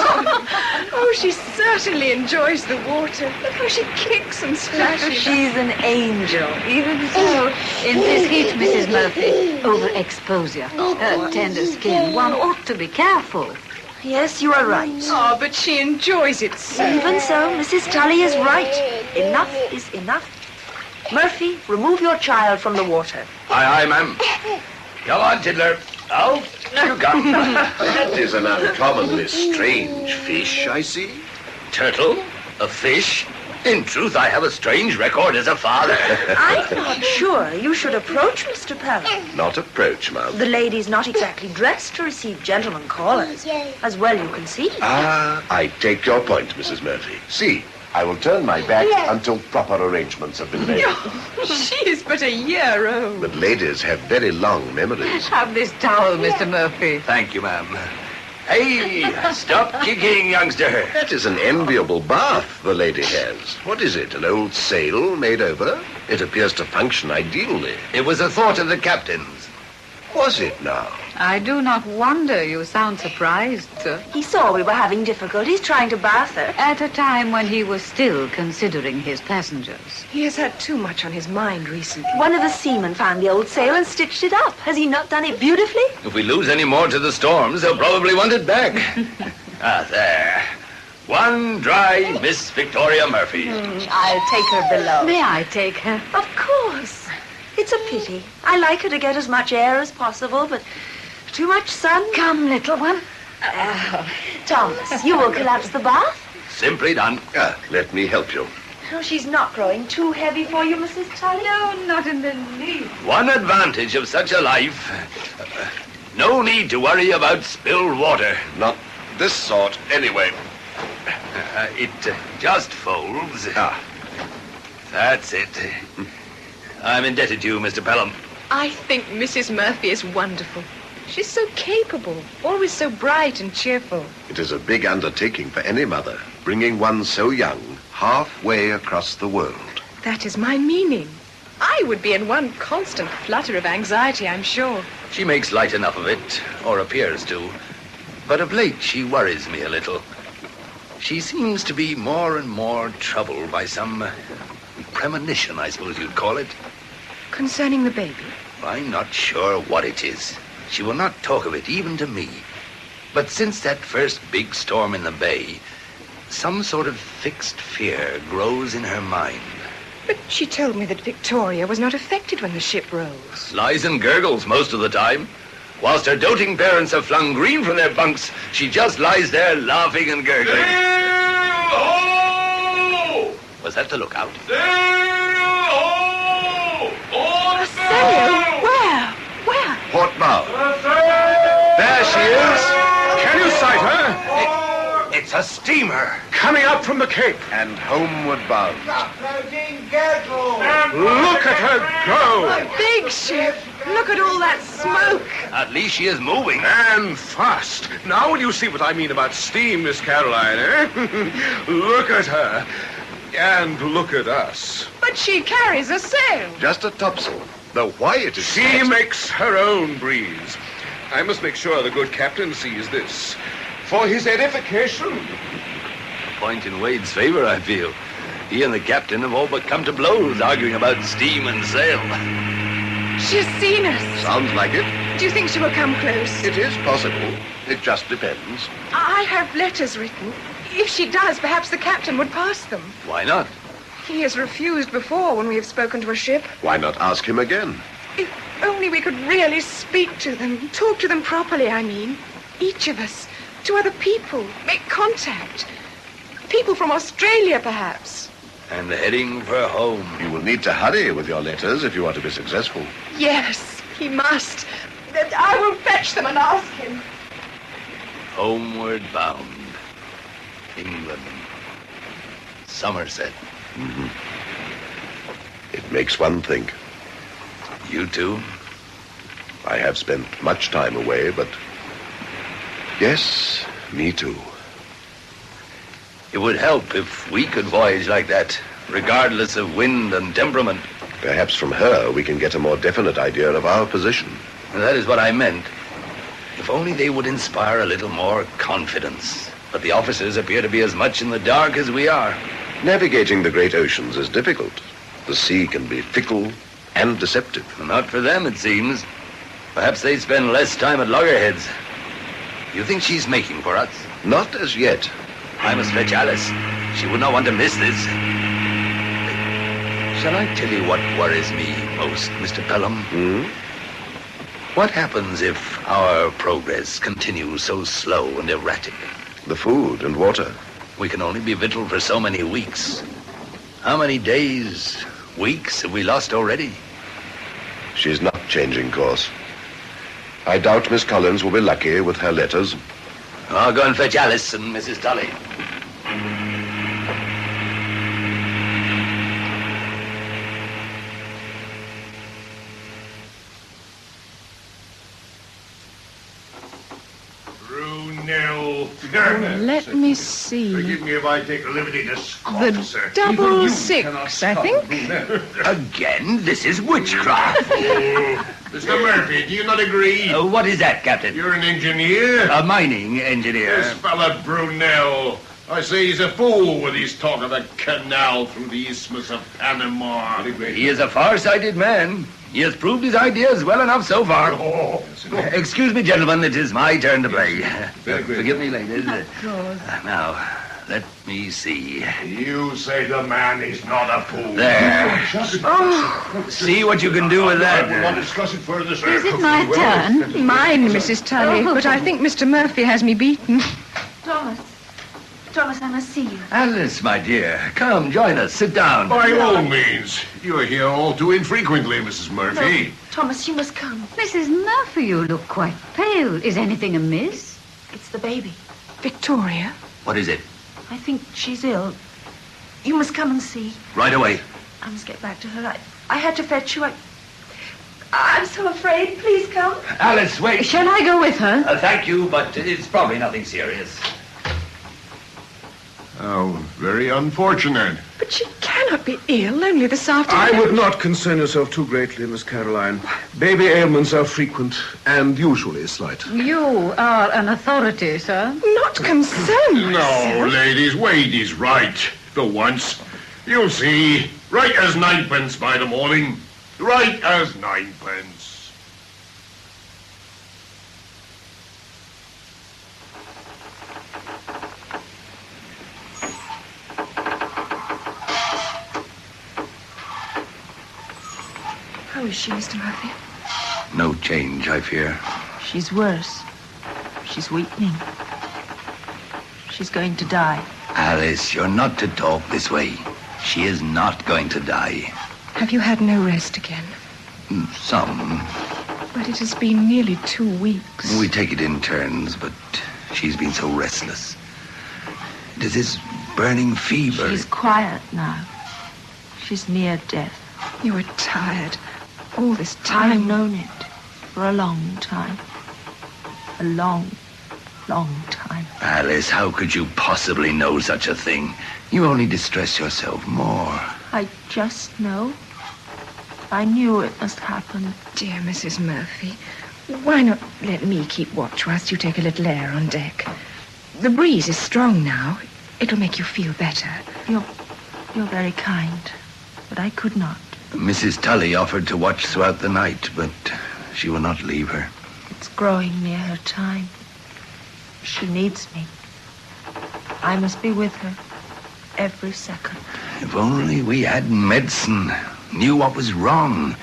Oh, she certainly enjoys the water. Look how she kicks and splashes. She's an angel. Even so, in this heat, Mrs. Murphy, overexposure, her tender skin, one ought to be careful. Yes, you are right. Oh, but she enjoys it so. Even so, Mrs. Tully is right. Enough is enough. Murphy, remove your child from the water. Aye, ma'am. Come on, Tiddler. Out you come. That is an uncommonly strange fish, I see. Turtle? A fish? In truth, I have a strange record as a father. I'm not sure you should approach Mr. Pelham. Not approach, ma'am. The lady's not exactly dressed to receive gentlemen callers, as well you can see. I take your point, Mrs. Murphy. See, I will turn my back until proper arrangements have been made. She is but a year old. But ladies have very long memories. Have this towel, Mr. Murphy. Thank you, ma'am. Hey, stop kicking, youngster. That is an enviable bath the lady has. What is it, an old sail made over? It appears to function ideally. It was a thought of the captain's. Was it now? I do not wonder you sound surprised, sir. He saw we were having difficulties trying to bath her. At a time when he was still considering his passengers. He has had too much on his mind recently. One of the seamen found the old sail and stitched it up. Has he not done it beautifully? If we lose any more to the storms, they'll probably want it back. There. One dry Miss Victoria Murphy. I'll take her below. May I take her? Of course. It's a pity. I like her to get as much air as possible, but too much sun. Come, little one. Thomas, you will collapse the bath? Simply done. Let me help you. Oh, she's not growing too heavy for you, Mrs. Tully? No, not in the least. One advantage of such a life. No need to worry about spilled water. Not this sort, anyway. It just folds. That's it. I'm indebted to you, Mr. Pelham. I think Mrs. Murphy is wonderful. She's so capable, always so bright and cheerful. It is a big undertaking for any mother, bringing one so young halfway across the world. That is my meaning. I would be in one constant flutter of anxiety, I'm sure. She makes light enough of it, or appears to. But of late, she worries me a little. She seems to be more and more troubled by some premonition, I suppose you'd call it. Concerning the baby? I'm not sure what it is. She will not talk of it, even to me. But since that first big storm in the bay, some sort of fixed fear grows in her mind. But she told me that Victoria was not affected when the ship rose. Lies and gurgles most of the time. Whilst her doting parents have flung green from their bunks, she just lies there laughing and gurgling. Sail-ho! Was that the lookout? Sail-ho! On Sail? Where? Where? Port bow. There she is. Can you sight her? It's a steamer. Coming up from the Cape. And homeward bound. Look at her go. A big ship. Look at all that smoke. At least she is moving. And fast. Now will you see what I mean about steam, Miss Caroline, eh? Look at her. And look at us. But she carries a sail. Just a topsail. Though why it is... She makes her own breeze. I must make sure the good captain sees this. For his edification. A point in Wade's favor, I feel. He and the captain have all but come to blows, arguing about steam and sail. She's seen us. Sounds like it. Do you think she will come close? It is possible. It just depends. I have letters written. If she does, perhaps the captain would pass them. Why not? He has refused before when we have spoken to a ship. Why not ask him again? If only we could really speak to them. Talk to them properly, I mean. Each of us. To other people. Make contact. People from Australia, perhaps. And heading for home. You will need to hurry with your letters if you are to be successful. Yes, he must. I will fetch them and ask him. Homeward bound. England. Somerset. It makes one think. You too? I have spent much time away, but... Yes, me too. It would help if we could voyage like that, regardless of wind and temperament. Perhaps from her we can get a more definite idea of our position. That is what I meant. If only they would inspire a little more confidence. But the officers appear to be as much in the dark as we are. Navigating the great oceans is difficult. The sea can be fickle and deceptive. Not for them, it seems. Perhaps they spend less time at loggerheads. You think she's making for us? Not as yet. I must fetch Alice. She would not want to miss this. Shall I tell you what worries me most, Mr. Pelham? What happens if our progress continues so slow and erratic? The food and water. We can only be victualed for so many weeks. How many days, weeks have we lost already? She's not changing course. I doubt Miss Collins will be lucky with her letters. I'll go and fetch Alice and Mrs. Tully. Brunel. Let me see. Forgive me if I take the liberty to scoff, sir. Double six, I think. Again, this is witchcraft. Mr. Murphy, do you not agree? What is that, Captain? You're an engineer. A mining engineer. This fella Brunel. I say he's a fool with his talk of a canal through the Isthmus of Panama. He is a far-sighted man. He has proved his ideas well enough so far. Excuse me, gentlemen, it is my turn to play. Forgive me, ladies. Now, let me see. You say the man is not a fool. There. See what you can do with I will not that. discuss it further, sir. Is it my turn? Mine, Mrs. Tully, but I think Mr. Murphy has me beaten. Thomas, I must see you. Alice, my dear, come, join us. Sit down. By all means. You are here all too infrequently, Mrs. Murphy. No, Thomas, you must come. Mrs. Murphy, you look quite pale. Is anything amiss? It's the baby. Victoria? What is it? I think she's ill. You must come and see. Right away. I must get back to her. I had to fetch you. I'm so afraid. Please come. Alice, wait. Shall I go with her? Thank you, but it's probably nothing serious. Oh, very unfortunate. But she cannot be ill, only this afternoon. I would not concern yourself too greatly, Miss Caroline. Baby ailments are frequent and usually slight. You are an authority, sir. Not concerned. No, ladies, Wade is right. For once. You'll see. Right as ninepence by the morning. Right as ninepence. How is she, Mr. Murphy? No change, I fear. She's worse. She's weakening. She's going to die. Alice, you're not to talk this way. She is not going to die. Have you had no rest again? Some. But it has been nearly 2 weeks. We take it in turns, but she's been so restless. It is this burning fever. She's quiet now. She's near death. You were tired. All this time. I've known it for a long time. A long, long time. Alice, how could you possibly know such a thing? You only distress yourself more. I just know. I knew it must happen. Dear Mrs. Murphy, why not let me keep watch whilst you take a little air on deck? The breeze is strong now. It'll make you feel better. You're very kind, but I could not. Mrs. Tully offered to watch throughout the night, but she will not leave her. It's growing near her time. She needs me. I must be with her every second. If only we had medicine, knew what was wrong.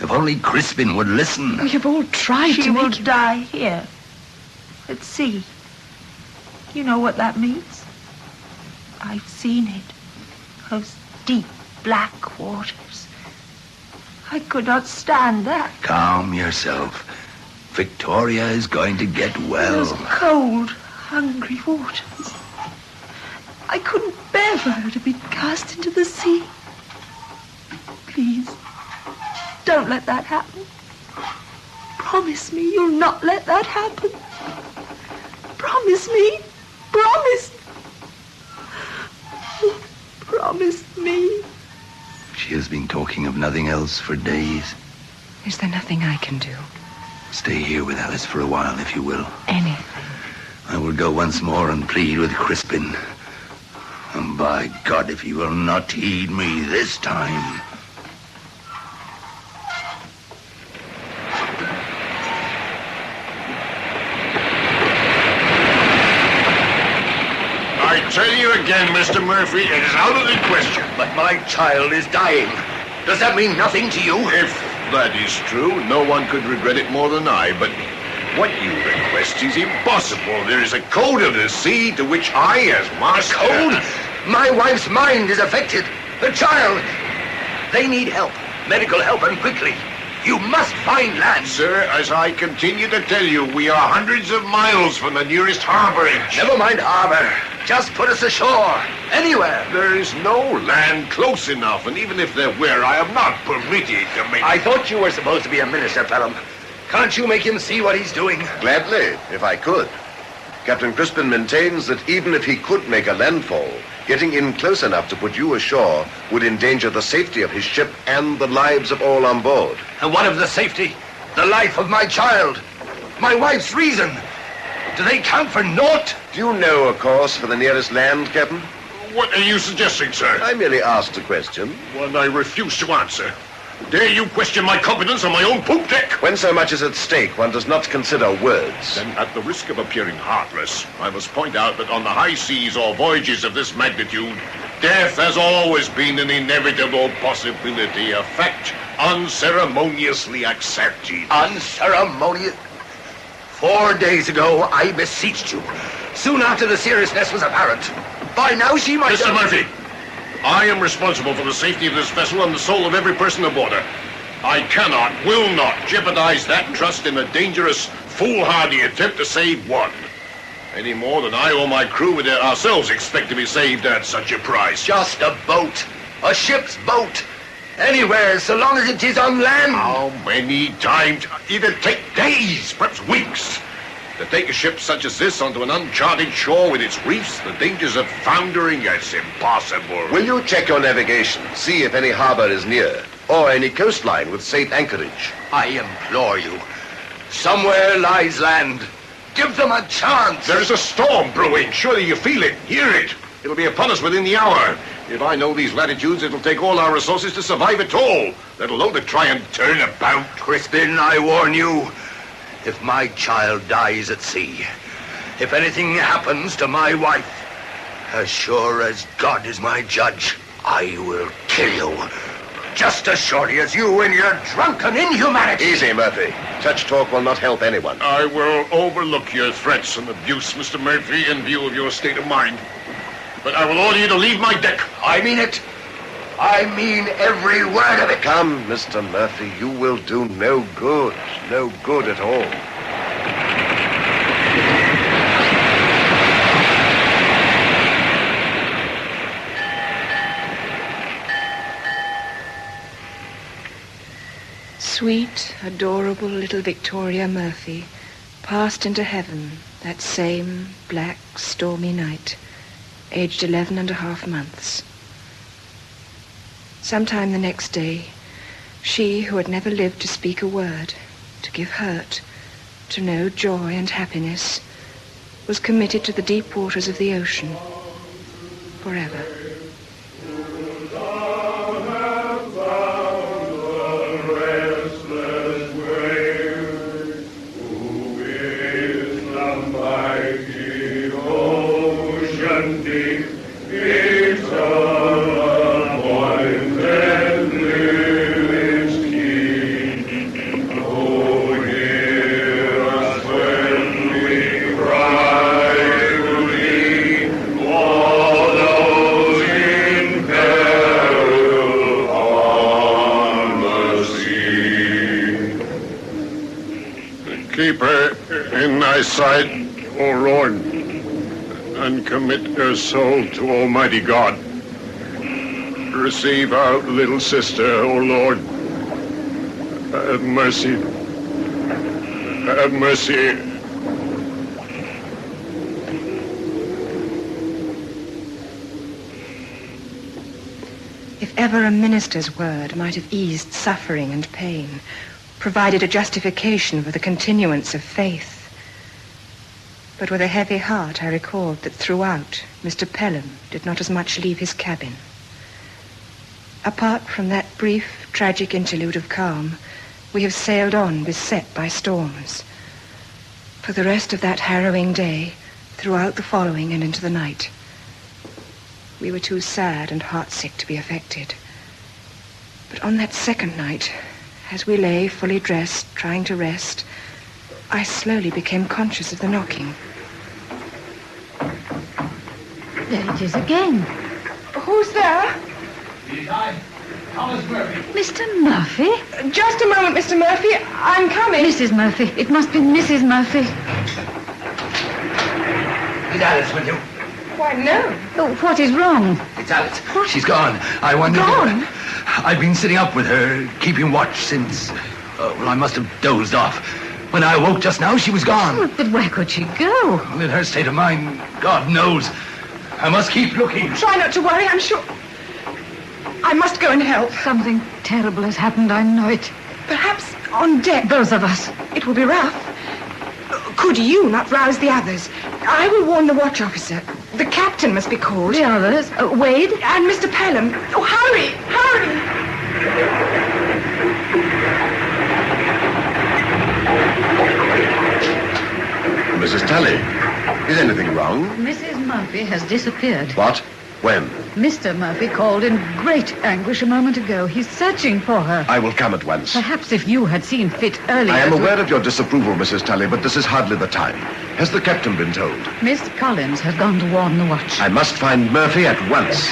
If only Crispin would listen. We have all tried She to will make... die here, at sea. You know what that means? I've seen it. Those deep, black waters. I could not stand that. Calm yourself. Victoria is going to get well. Those cold, hungry waters. I couldn't bear for her to be cast into the sea. Please, don't let that happen. Promise me you'll not let that happen. Promise me. Promise. Promise me. She has been talking of nothing else for days. Is there nothing I can do? Stay here with Alice for a while, if you will. Anything. I will go once more and plead with Crispin. And by God, if he will not heed me this time... I tell you again, Mr. Murphy, it is out of the question. But my child is dying. Does that mean nothing to you? If that is true, no one could regret it more than I, but what you request is impossible. There is a code of the sea to which I, as master... Code? My wife's mind is affected. The child. They need help. Medical help, and quickly. You must find land. Sir, as I continue to tell you, we are hundreds of miles from the nearest harborage. Never mind harbor. Just put us ashore. Anywhere. There is no land close enough, and even if there were, I am not permitted to make... I thought you were supposed to be a minister, Pelham. Can't you make him see what he's doing? Gladly, if I could. Captain Crispin maintains that even if he could make a landfall, getting in close enough to put you ashore would endanger the safety of his ship and the lives of all on board. And what of the safety? The life of my child? My wife's reason? Do they count for naught? Do you know a course for the nearest land, Captain? What are you suggesting, sir? I merely asked a question. One I refuse to answer. Dare you question my competence on my own poop deck? When so much is at stake, one does not consider words. Then, at the risk of appearing heartless, I must point out that on the high seas or voyages of this magnitude, death has always been an inevitable possibility, a fact unceremoniously accepted. Unceremonious? 4 days ago, I beseeched you. Soon after the seriousness was apparent. By now she might... Mr. Murphy, I am responsible for the safety of this vessel and the soul of every person aboard her. I cannot, will not jeopardize that trust in a dangerous, foolhardy attempt to save one. Any more than I or my crew would ourselves expect to be saved at such a price. Just a boat. A ship's boat. Anywhere, so long as it is on land. How many times? It'd take days, perhaps weeks, to take a ship such as this onto an uncharted shore with its reefs. The dangers of foundering, it's impossible. Will you check your navigation, see if any harbor is near, or any coastline with safe anchorage? I implore you. Somewhere lies land. Give them a chance. There's a storm brewing. Surely you feel it, hear it. It'll be upon us within the hour. If I know these latitudes, it'll take all our resources to survive at all, let alone to try and turn about. Crispin, I warn you. If my child dies at sea, if anything happens to my wife, as sure as God is my judge, I will kill you. Just as surely as you in your drunken inhumanity. Easy, Murphy. Such talk will not help anyone. I will overlook your threats and abuse, Mr. Murphy, in view of your state of mind. But I will order you to leave my deck. I mean it. I mean every word of it. Come, Mr. Murphy, you will do no good. No good at all. Sweet, adorable little Victoria Murphy passed into heaven that same black, stormy night, aged 11.5 months. Sometime the next day, she who had never lived to speak a word, to give hurt, to know joy and happiness, was committed to the deep waters of the ocean forever. Keep her in thy sight, O Lord, and commit her soul to Almighty God. Receive our little sister, O Lord. Have mercy. Have mercy. If ever a minister's word might have eased suffering and pain, provided a justification for the continuance of faith. But with a heavy heart I recalled that throughout, Mr. Pelham did not as much leave his cabin. Apart from that brief, tragic interlude of calm, we have sailed on beset by storms. For the rest of that harrowing day, throughout the following and into the night, we were too sad and heartsick to be affected. But on that second night, as we lay fully dressed, trying to rest, I slowly became conscious of the knocking. There it is again. Who's there? Thomas Murphy. Mr. Murphy? Just a moment, Mr. Murphy. I'm coming. Mrs. Murphy. It must be Mrs. Murphy. Is Alice with you? Why, no. Oh, what is wrong? It's Alice. She's gone. I wondered... Gone? I've been sitting up with her, keeping watch since... well, I must have dozed off. When I woke just now, she was gone. Oh, but where could she go? Well, in her state of mind, God knows. I must keep looking. Try not to worry, I'm sure. I must go and help. Something terrible has happened, I know it. Perhaps on deck. Both of us. It will be rough. Could you not rouse the others? I will warn the watch officer. The captain must be called. The others? Wade? And Mr. Pelham. Oh, hurry! Hurry! Mrs. Tally, is anything wrong? Mrs. Murphy has disappeared. What? When? Mr. Murphy called in great anguish a moment ago. He's searching for her. I will come at once. Perhaps if you had seen fit earlier... I am aware of your disapproval, Mrs. Tally, but this is hardly the time. Has the captain been told? Miss Collins has gone to warn the watch. I must find Murphy at once.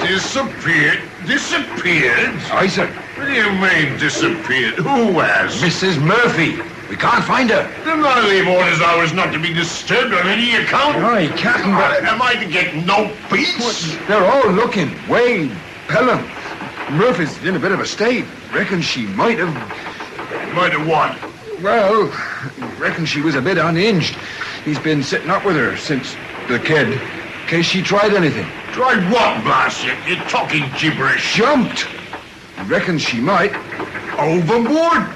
Disappeared? Disappeared? Aye, sir. What do you mean, disappeared? Who has? Mrs. Murphy. We can't find her. Didn't I leave orders I was not to be disturbed on any account? Aye, Captain, but... Am I to get no peace? They're all looking. Wade, Pelham. Murphy's in a bit of a state. Reckon she might have... Might have what? Well, reckon she was a bit unhinged. He's been sitting up with her since the kid. In case she tried anything. Tried what, blast you? You're talking gibberish. Jumped. Reckon she might. Overboard?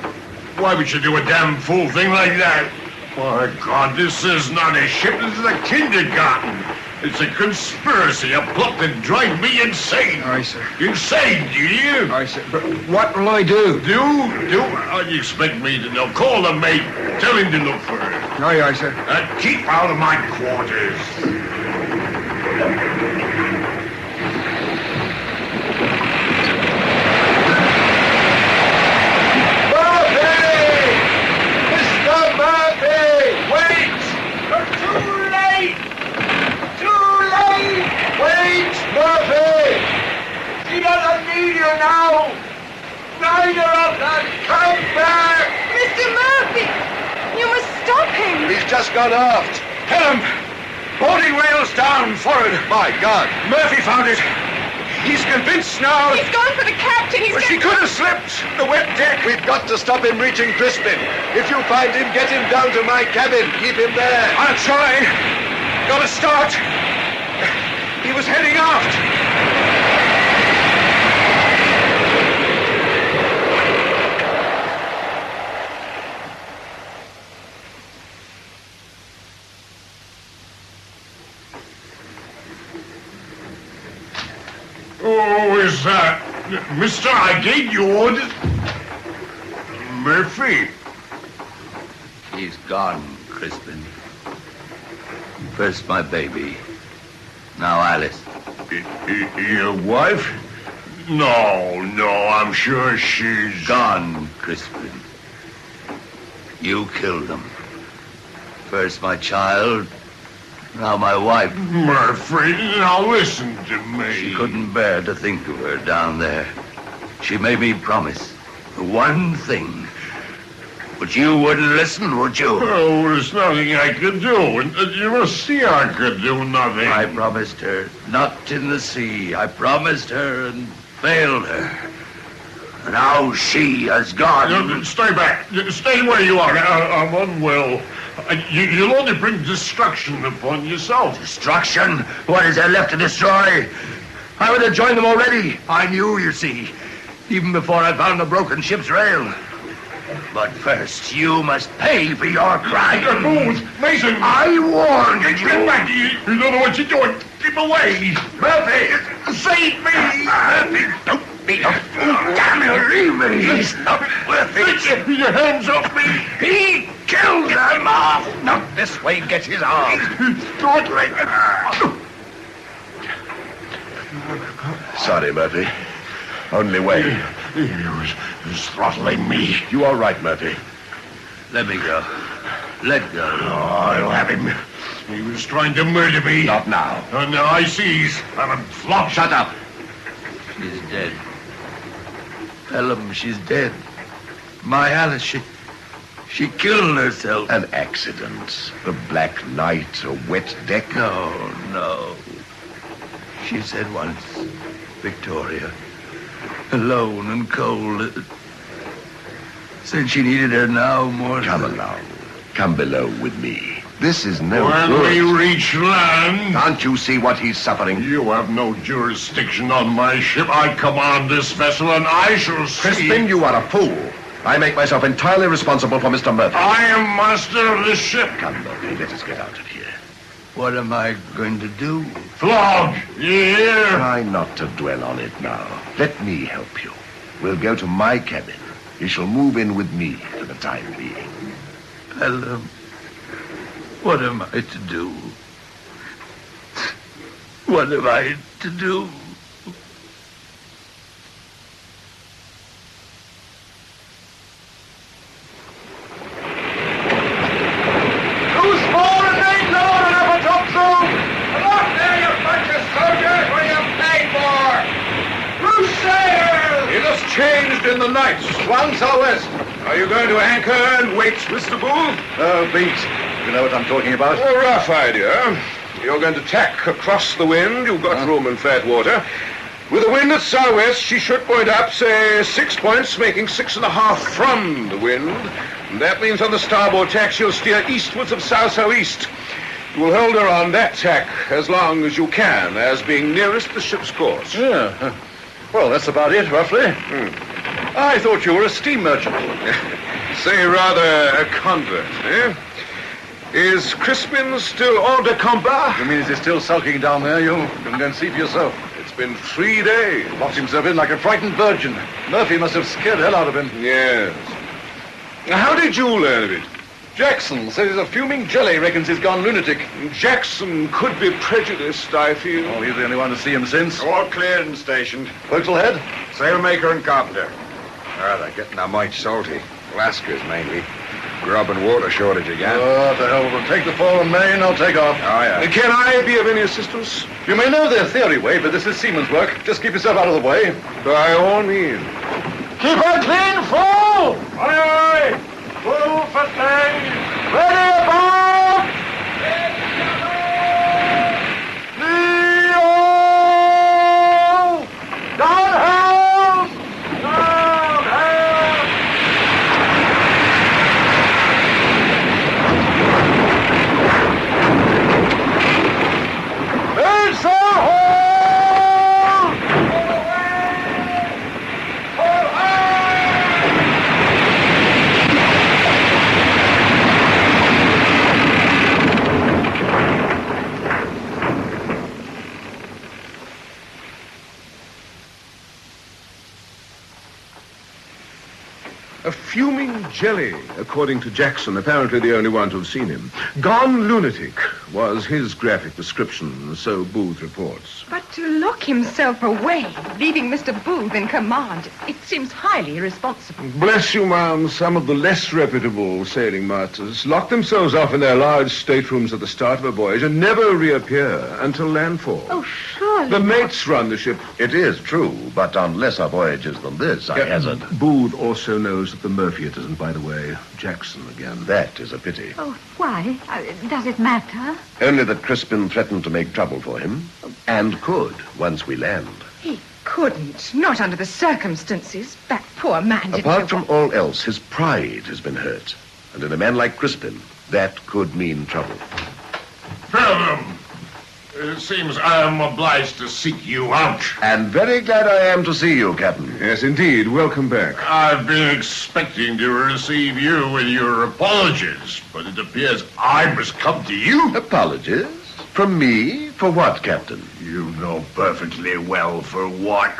Why would you do a damn fool thing like that? My God, this is not a ship, this is a kindergarten. It's a conspiracy, a plot to drive me insane. Aye, sir. Insane, do you? Aye, sir. But what will I do? Do? How do you expect me to know? Call the mate. Tell him to look for her. Aye, aye, sir. And keep out of my quarters. Now! Neither of them! Come back! Mr. Murphy! You must stop him! He's just gone aft. Pelham! Boarding rails down, forward! My God. Murphy found it! He's convinced now! He's gone for the captain! He's She could have slipped! The wet deck! We've got to stop him reaching Crispin. If you find him, get him down to my cabin. Keep him there. I'll try! Gotta start! He was heading aft! Oh, is that... Mister, I gave you orders. Murphy. He's gone, Crispin. First my baby. Now Alice. Your wife? No, I'm sure she's... Gone, Crispin. You killed them. First my child, now my wife. Murphy, now listen to me. She couldn't bear to think of her down there. She made me promise one thing. But you wouldn't listen, would you? Oh, there's nothing I could do. And you must see I could do nothing. I promised her, not in the sea. I promised her and failed her. Now she has gone. Stay back. Stay where you are. I'm unwell. You'll only bring destruction upon yourself. Destruction? What is there left to destroy? I would have joined them already. I knew, you see, even before I found the broken ship's rail. But first, you must pay for your crime. Booth, Mason! I warned you. Get back! You don't know what you're doing. Keep away! Murphy! Save me! Murphy, don't be a fool. Damn you, leave me. He's not worth it. Get your hands off me! He killed them off. Not this way, get his arm. Do it right. Sorry, Murphy. Only way. He was throttling me. You all right, Murphy? Let me go. Let go. Oh, I'll have him. He was trying to murder me. Not now. And now I seize. I'm a flop. Shut up. She's dead. Pelham, she's dead. My Alice, she killed herself. An accident. A black night, a wet deck. No. She said once, Victoria, alone and cold, said she needed her now more. Come along. Come below with me. This is no When good. we reach land... Can't you see what he's suffering? You have no jurisdiction on my ship. I command this vessel, and I shall see... Crispin, you are a fool. I make myself entirely responsible for Mr. Murphy. I am master of this ship. Come, Murphy, let us get out of here. What am I going to do? Flog, you hear? Try not to dwell on it now. Let me help you. We'll go to my cabin. You shall move in with me for the time being. Pelham, what am I to do? What am I to do? Changed in the night. Swung southwest. Are you going to anchor and wait, Mr. Booth? Oh, Beat. You know what I'm talking about? A rough idea. You're going to tack across the wind. You've got room in flat water. With the wind at southwest, she should point up, say, 6 points, making 6.5 from the wind. And that means on the starboard tack, she'll steer eastwards of south-southeast. You will hold her on that tack as long as you can, as being nearest the ship's course. Yeah. Well, that's about it, roughly. I thought you were a steam merchant. Say rather a convert, eh? Is Crispin still hors de combat? You mean is he still sulking down there? You can go and see for yourself. It's been 3 days. Locked himself in like a frightened virgin. Murphy must have scared the hell out of him. Yes. How did you learn of it? Jackson says he's a fuming jelly, reckons he's gone lunatic. Jackson could be prejudiced, I feel. Oh, he's the only one to see him since. All cleared and stationed. Forecastle head? Sailmaker and carpenter. They're getting a mite salty. Lascars, mainly. Grub and water shortage again. Oh, what the hell. We'll take the fore and main, I'll take off. Oh, yeah. Can I be of any assistance? You may know their theory way, but this is seaman's work. Just keep yourself out of the way. By all means. Keep her clean, full! Aye, aye! Full for things! Ready above! Leo! Down helm! Down helm! Mainsail hold! Pull away! Pull high! A fuming jelly, according to Jackson, apparently the only one to have seen him. Gone lunatic was his graphic description, so Booth reports. But to lock himself away, leaving Mr. Booth in command, it seems highly irresponsible. Bless you, ma'am, some of the less reputable sailing masters lock themselves off in their large staterooms at the start of a voyage and never reappear until landfall. Oh, sure. surely The not. mates run the ship. It is true, but on lesser voyages than this, I hazard. Booth also knows that the Murphy it isn't, by the way. Jackson again. That is a pity. Oh, why? Does it matter? Only that Crispin threatened to make trouble for him, and could once we land. He couldn't. Not under the circumstances. That poor man didn't Apart know from what- all else, his pride has been hurt. And in a man like Crispin, that could mean trouble. Pelham, it seems I am obliged to seek you out. And very glad I am to see you, Captain. Yes, indeed. Welcome back. I've been expecting to receive you with your apologies, but it appears I must come to you. Apologies? From me? For what, Captain? You know perfectly well for what.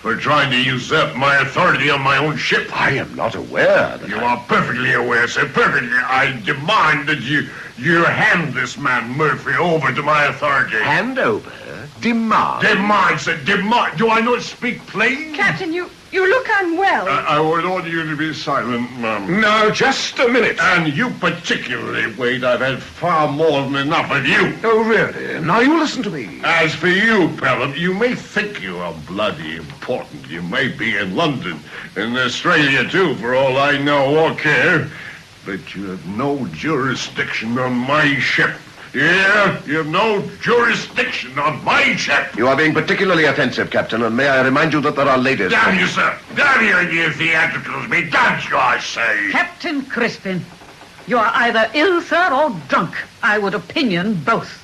For trying to usurp my authority on my own ship. I am not aware that You are perfectly aware, sir, perfectly. I demand that you hand this man Murphy over to my authority. Hand over? Demand? Demand, sir, demand. Do I not speak plain? Captain, you look unwell. I would order you to be silent, ma'am. No, just a minute. And you particularly, Wade. I've had far more than enough of you. Oh, really? Now you listen to me. As for you, Pelham, you may think you are bloody important. You may be in London, in Australia, too, for all I know or care. But you have no jurisdiction on my ship. Yeah, you have no jurisdiction on my ship. You are being particularly offensive, Captain, and may I remind you that there are ladies... Damn you, sir. Damn you theatricals. Be damned, you, I say. Captain Crispin, you are either ill, sir, or drunk. I would opinion both.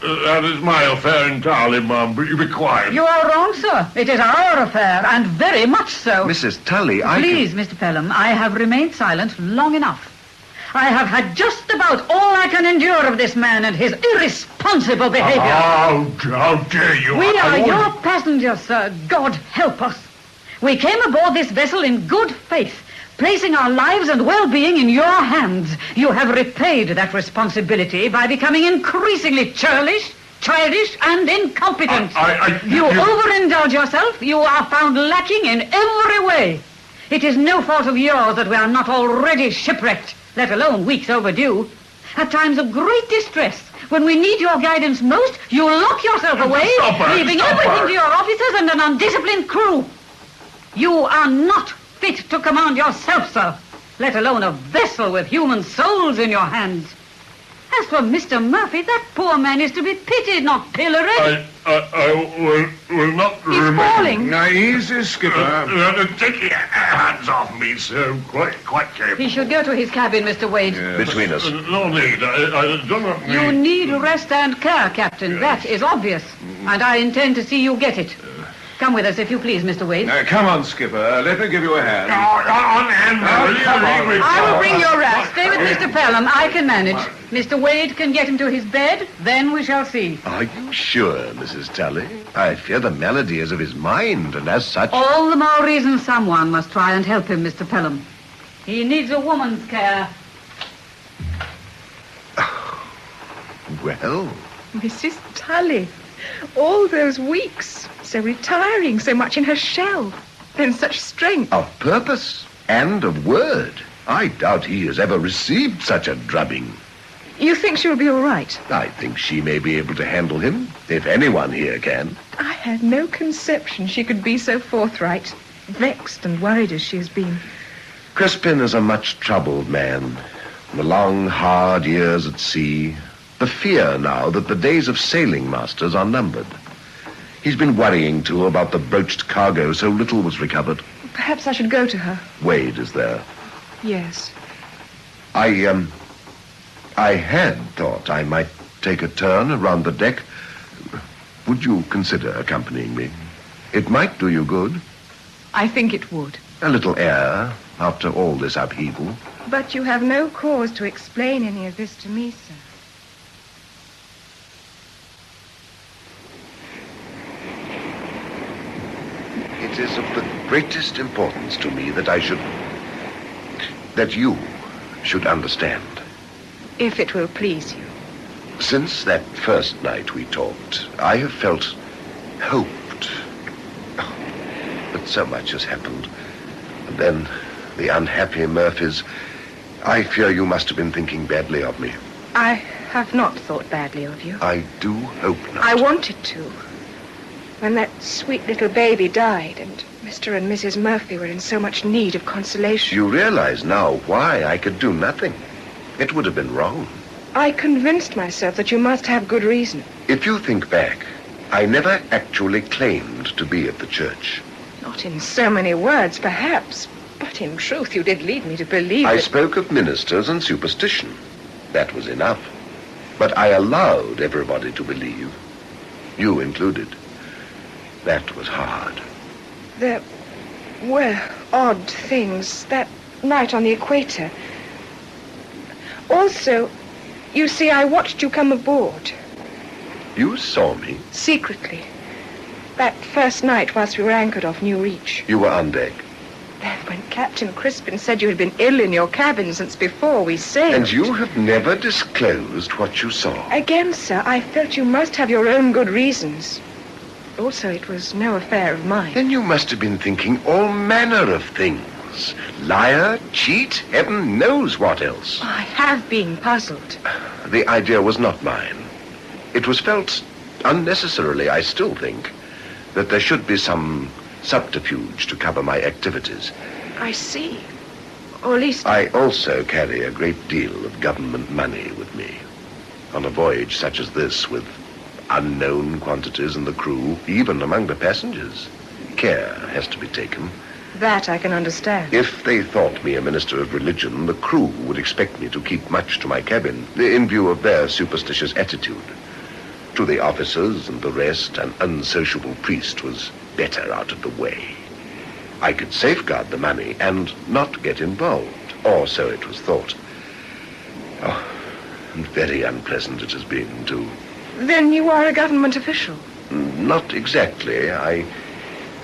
That is my affair entirely, ma'am, but you be quiet. You are wrong, sir. It is our affair, and very much so. Mrs. Tully, Please, Mr. Pelham, I have remained silent long enough. I have had just about all I can endure of this man and his irresponsible behavior. How dare you? We I are won't- your passengers, sir. God help us. We came aboard this vessel in good faith, placing our lives and well-being in your hands. You have repaid that responsibility by becoming increasingly churlish, childish, and incompetent. You overindulge yourself. You are found lacking in every way. It is no fault of yours that we are not already shipwrecked, let alone weeks overdue. At times of great distress, when we need your guidance most, you lock yourself away, leaving everything to your officers and an undisciplined crew. You are not fit to command yourself, sir, let alone a vessel with human souls in your hands. As for Mr. Murphy, that poor man is to be pitied, not pilloried. I will not He's falling. Now, easy, Skipper. Take your hands off me, sir. Quite capable. He should go to his cabin, Mr. Wade. Between us. No need. I do not need... You need rest and care, Captain. That is obvious. And I intend to see you get it. Come with us, if you please, Mr. Wade. Now, come on, Skipper. Let me give you a hand. I will bring your wrap. Stay with Mr. Pelham. I can manage. Mr. Wade can get him to his bed. Then we shall see. Are you sure, Mrs. Tully? I fear the malady is of his mind, and as such... All the more reason someone must try and help him, Mr. Pelham. He needs a woman's care. Well... Mrs. Tully, all those weeks, so retiring, so much in her shell, then such strength. Of purpose and of word. I doubt he has ever received such a drubbing. You think she'll be all right? I think she may be able to handle him, if anyone here can. I had no conception she could be so forthright, vexed and worried as she has been. Crispin is a much troubled man. The long, hard years at sea. The fear now that the days of sailing masters are numbered. He's been worrying, too, about the broached cargo. So little was recovered. Perhaps I should go to her. Wade is there. Yes. I had thought I might take a turn around the deck. Would you consider accompanying me? It might do you good. I think it would. A little air after all this upheaval. But you have no cause to explain any of this to me, sir. It is of the greatest importance to me that you should understand. If it will please you. Since that first night we talked, I have felt hoped. But so much has happened. And then the unhappy Murphys. I fear you must have been thinking badly of me. I have not thought badly of you. I do hope not. I wanted to. When that sweet little baby died and Mr. and Mrs. Murphy were in so much need of consolation. You realize now why I could do nothing. It would have been wrong. I convinced myself that you must have good reason. If you think back, I never actually claimed to be at the church. Not in so many words, perhaps, but in truth you did lead me to believe I that... spoke of ministers and superstition. That was enough. But I allowed everybody to believe, you included. That was hard. There were odd things that night on the equator. Also, you see, I watched you come aboard. You saw me? Secretly. That first night whilst we were anchored off New Reach. You were on deck. Then when Captain Crispin said you had been ill in your cabin since before we sailed... And you have never disclosed what you saw. Again, sir, I felt you must have your own good reasons. Also, it was no affair of mine. Then you must have been thinking all manner of things. Liar, cheat, heaven knows what else. I have been puzzled. The idea was not mine. It was felt unnecessarily, I still think, that there should be some subterfuge to cover my activities. I see. Or at least... I also carry a great deal of government money with me. On a voyage such as this, with unknown quantities in the crew, even among the passengers, care has to be taken. That I can understand. If they thought me a minister of religion, the crew would expect me to keep much to my cabin, in view of their superstitious attitude. To the officers and the rest, an unsociable priest was better out of the way. I could safeguard the money and not get involved, or so it was thought. Oh, and very unpleasant it has been, too. Then you are a government official? Not exactly. I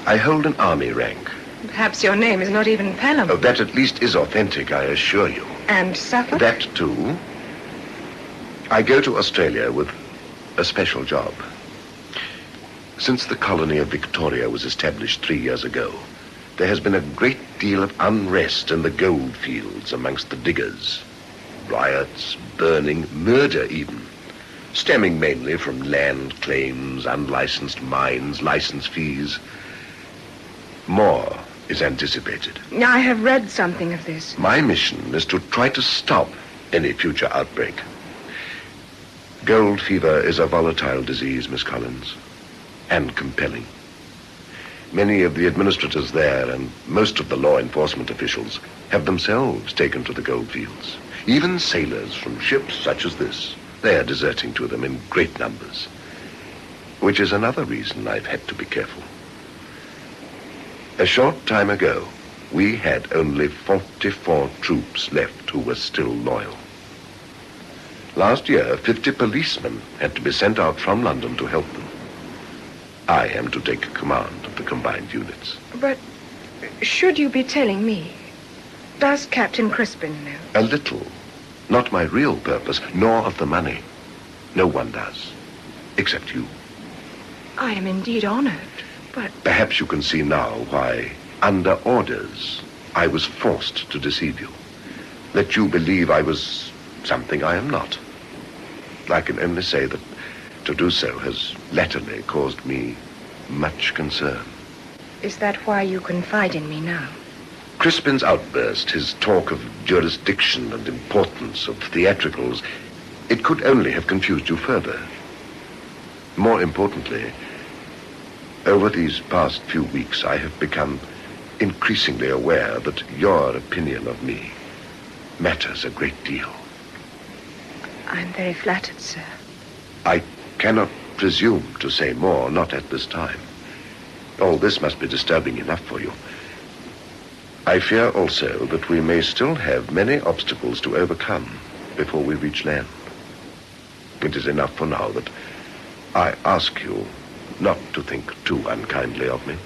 hold an army rank. Perhaps your name is not even Pelham. Oh, that at least is authentic, I assure you. And Suffolk? That, too. I go to Australia with a special job. Since the colony of Victoria was established 3 years ago, there has been a great deal of unrest in the gold fields amongst the diggers. Riots, burning, murder even, stemming mainly from land claims, unlicensed mines, license fees. More is anticipated. I have read something of this. My mission is to try to stop any future outbreak. Gold fever is a volatile disease, Miss Collins, and compelling. Many of the administrators there and most of the law enforcement officials have themselves taken to the gold fields. Even sailors from ships such as this, they are deserting to them in great numbers, which is another reason I've had to be careful. A short time ago, we had only 44 troops left who were still loyal. Last year, 50 policemen had to be sent out from London to help them. I am to take command of the combined units. But should you be telling me? Does Captain Crispin know? A little. Not my real purpose, nor of the money. No one does, except you. I am indeed honored, but... Perhaps you can see now why, under orders, I was forced to deceive you. Let you believe I was something I am not. I can only say that to do so has latterly caused me much concern. Is that why you confide in me now? Crispin's outburst, his talk of jurisdiction and importance of theatricals, it could only have confused you further. More importantly, over these past few weeks, I have become increasingly aware that your opinion of me matters a great deal. I'm very flattered, sir. I cannot presume to say more, not at this time. All this must be disturbing enough for you. I fear also that we may still have many obstacles to overcome before we reach land. It is enough for now that I ask you not to think too unkindly of me,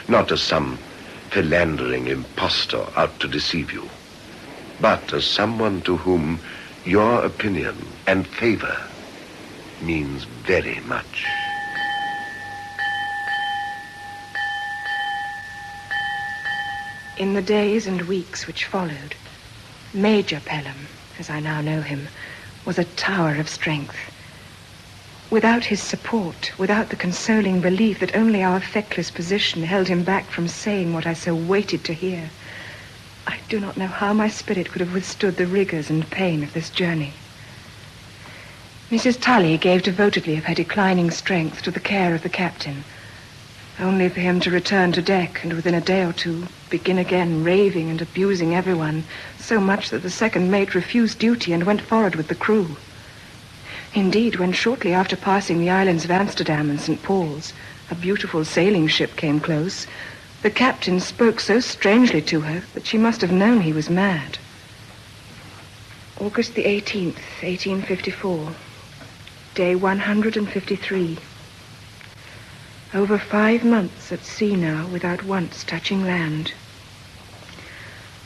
not as some philandering impostor out to deceive you, but as someone to whom your opinion and favor means very much. In the days and weeks which followed, Major Pelham, as I now know him, was a tower of strength. Without his support, without the consoling belief that only our feckless position held him back from saying what I so waited to hear, I do not know how my spirit could have withstood the rigors and pain of this journey. Mrs. Tully gave devotedly of her declining strength to the care of the captain, only for him to return to deck and within a day or two begin again raving and abusing everyone, so much that the second mate refused duty and went forward with the crew. Indeed, when shortly after passing the islands of Amsterdam and St. Paul's, a beautiful sailing ship came close, the captain spoke so strangely to her that she must have known he was mad. August the 18th, 1854. Day 153. Over 5 months at sea now without once touching land.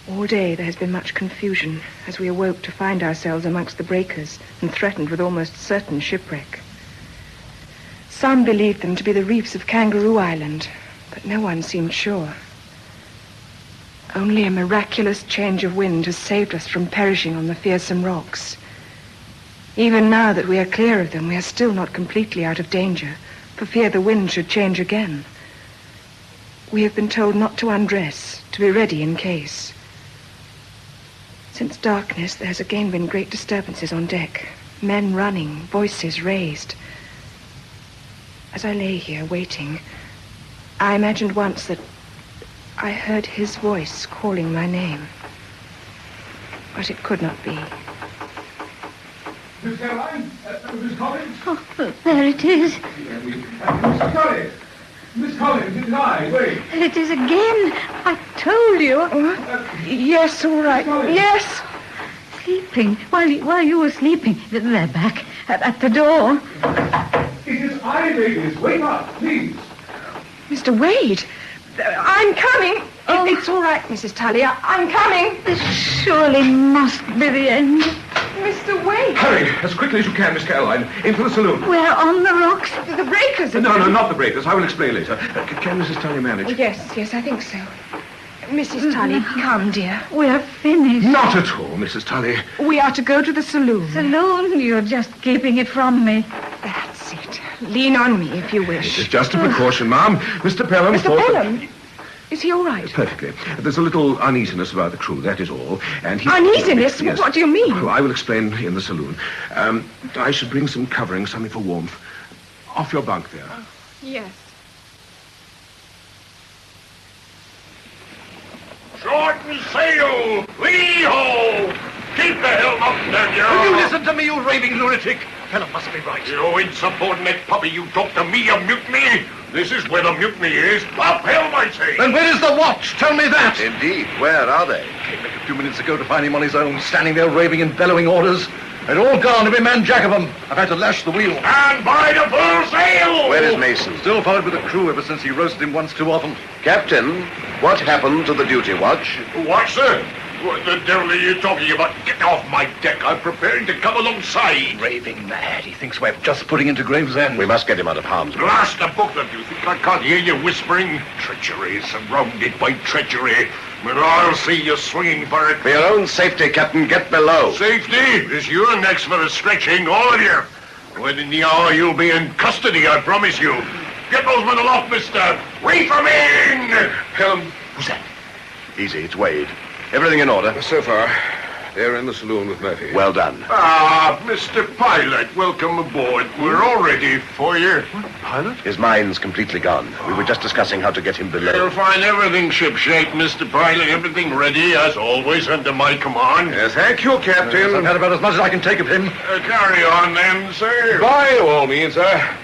All day there has been much confusion as we awoke to find ourselves amongst the breakers and threatened with almost certain shipwreck. Some believed them to be the reefs of Kangaroo Island, but no one seemed sure. Only a miraculous change of wind has saved us from perishing on the fearsome rocks. Even now that we are clear of them, we are still not completely out of danger, for fear the wind should change again. We have been told not to undress, to be ready in case. Since darkness, there has again been great disturbances on deck. Men running, voices raised. As I lay here waiting, I imagined once that I heard his voice calling my name. But it could not be. Miss Caroline? Miss Collins? Oh, there it is. Miss Collins? Miss Collins, it is I. Wait. It is again. I told you. Yes, all right. Yes. Sleeping. While you were sleeping. They're back at the door. It is I, ladies. Wake up, please. Mr. Wade, I'm coming. It's all right, Mrs. Tully. I'm coming. This surely must be the end. Mr. Wade. Hurry, as quickly as you can, Miss Caroline. Into the saloon. We're on the rocks. The breakers. No, not the breakers. I will explain later. Can Mrs. Tully manage? Yes, I think so. Mrs. Tully, come, dear. We're finished. Not at all, Mrs. Tully. We are to go to the saloon. Saloon? You're just keeping it from me. That's it. Lean on me if you wish. It is just a precaution, ma'am. Mr. Pelham Mr. thought Pelham? Is he all right? Perfectly. There's a little uneasiness about the crew, that is all. And he... Uneasiness? Yes. What do you mean? Oh, I will explain in the saloon. I should bring some covering, something for warmth. Off your bunk there. Yes. Shorten sail! Lee-ho! Keep the helm up, Daniel! Will you listen to me, you raving lunatic? Fellow must be right. You insubordinate puppy, you talk to me of mutiny? This is where the mutiny is. Up helm, I say! Then where is the watch? Tell me that! Indeed, where are they? Came back a few minutes ago to find him on his own, standing there raving and bellowing orders. They're all gone, every man jack of them. I've had to lash the wheel. And by the full sail! Where is Mason? Still followed with the crew ever since he roasted him once too often. Captain, what happened to the duty watch? What, sir? What the devil are you talking about? Get off my deck. I'm preparing to come alongside. Raving mad. He thinks we're just putting into Gravesend. We must get him out of harm's way. Blast the both of you. Think I can't hear you whispering? Treachery, surrounded by treachery. But I'll see you swinging for it. For your own safety, Captain, get below. Safety? Is you're next for a stretching, all of you. Within the hour, you'll be in custody, I promise you. Get those men aloft, mister. Reef 'em in! Who's that? Easy, it's Wade. Everything in order? So far, they're in the saloon with Murphy. Well done. Ah, Mr. Pilot, welcome aboard. We're all ready for you. Pilot? His mind's completely gone. We were just discussing how to get him below. You'll find everything shipshape, Mr. Pilot. Everything ready, as always, under my command. Thank you, Captain. I've had about as much as I can take of him. Carry on, then, sir. By all means, sir.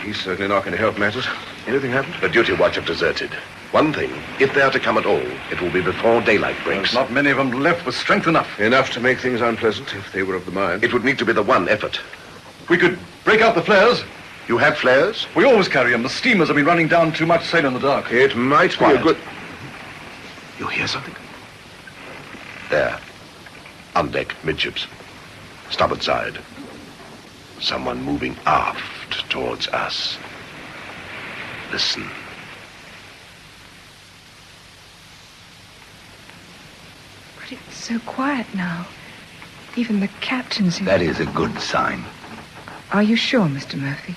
He's certainly not going to help matters. Anything happened? The duty watch have deserted. One thing, if they are to come at all, it will be before daylight breaks. There's not many of them left with strength enough. Enough to make things unpleasant if they were of the mind. It would need to be the one effort. We could break out the flares. You have flares? We always carry them. The steamers have been running down too much sail in the dark. It might be Quiet. a good... You hear something? There. On deck, midships. Starboard side. Someone moving aft towards us. Listen. But it's so quiet now. Even the captain seems... That is a good sign. Are you sure, Mr. Murphy?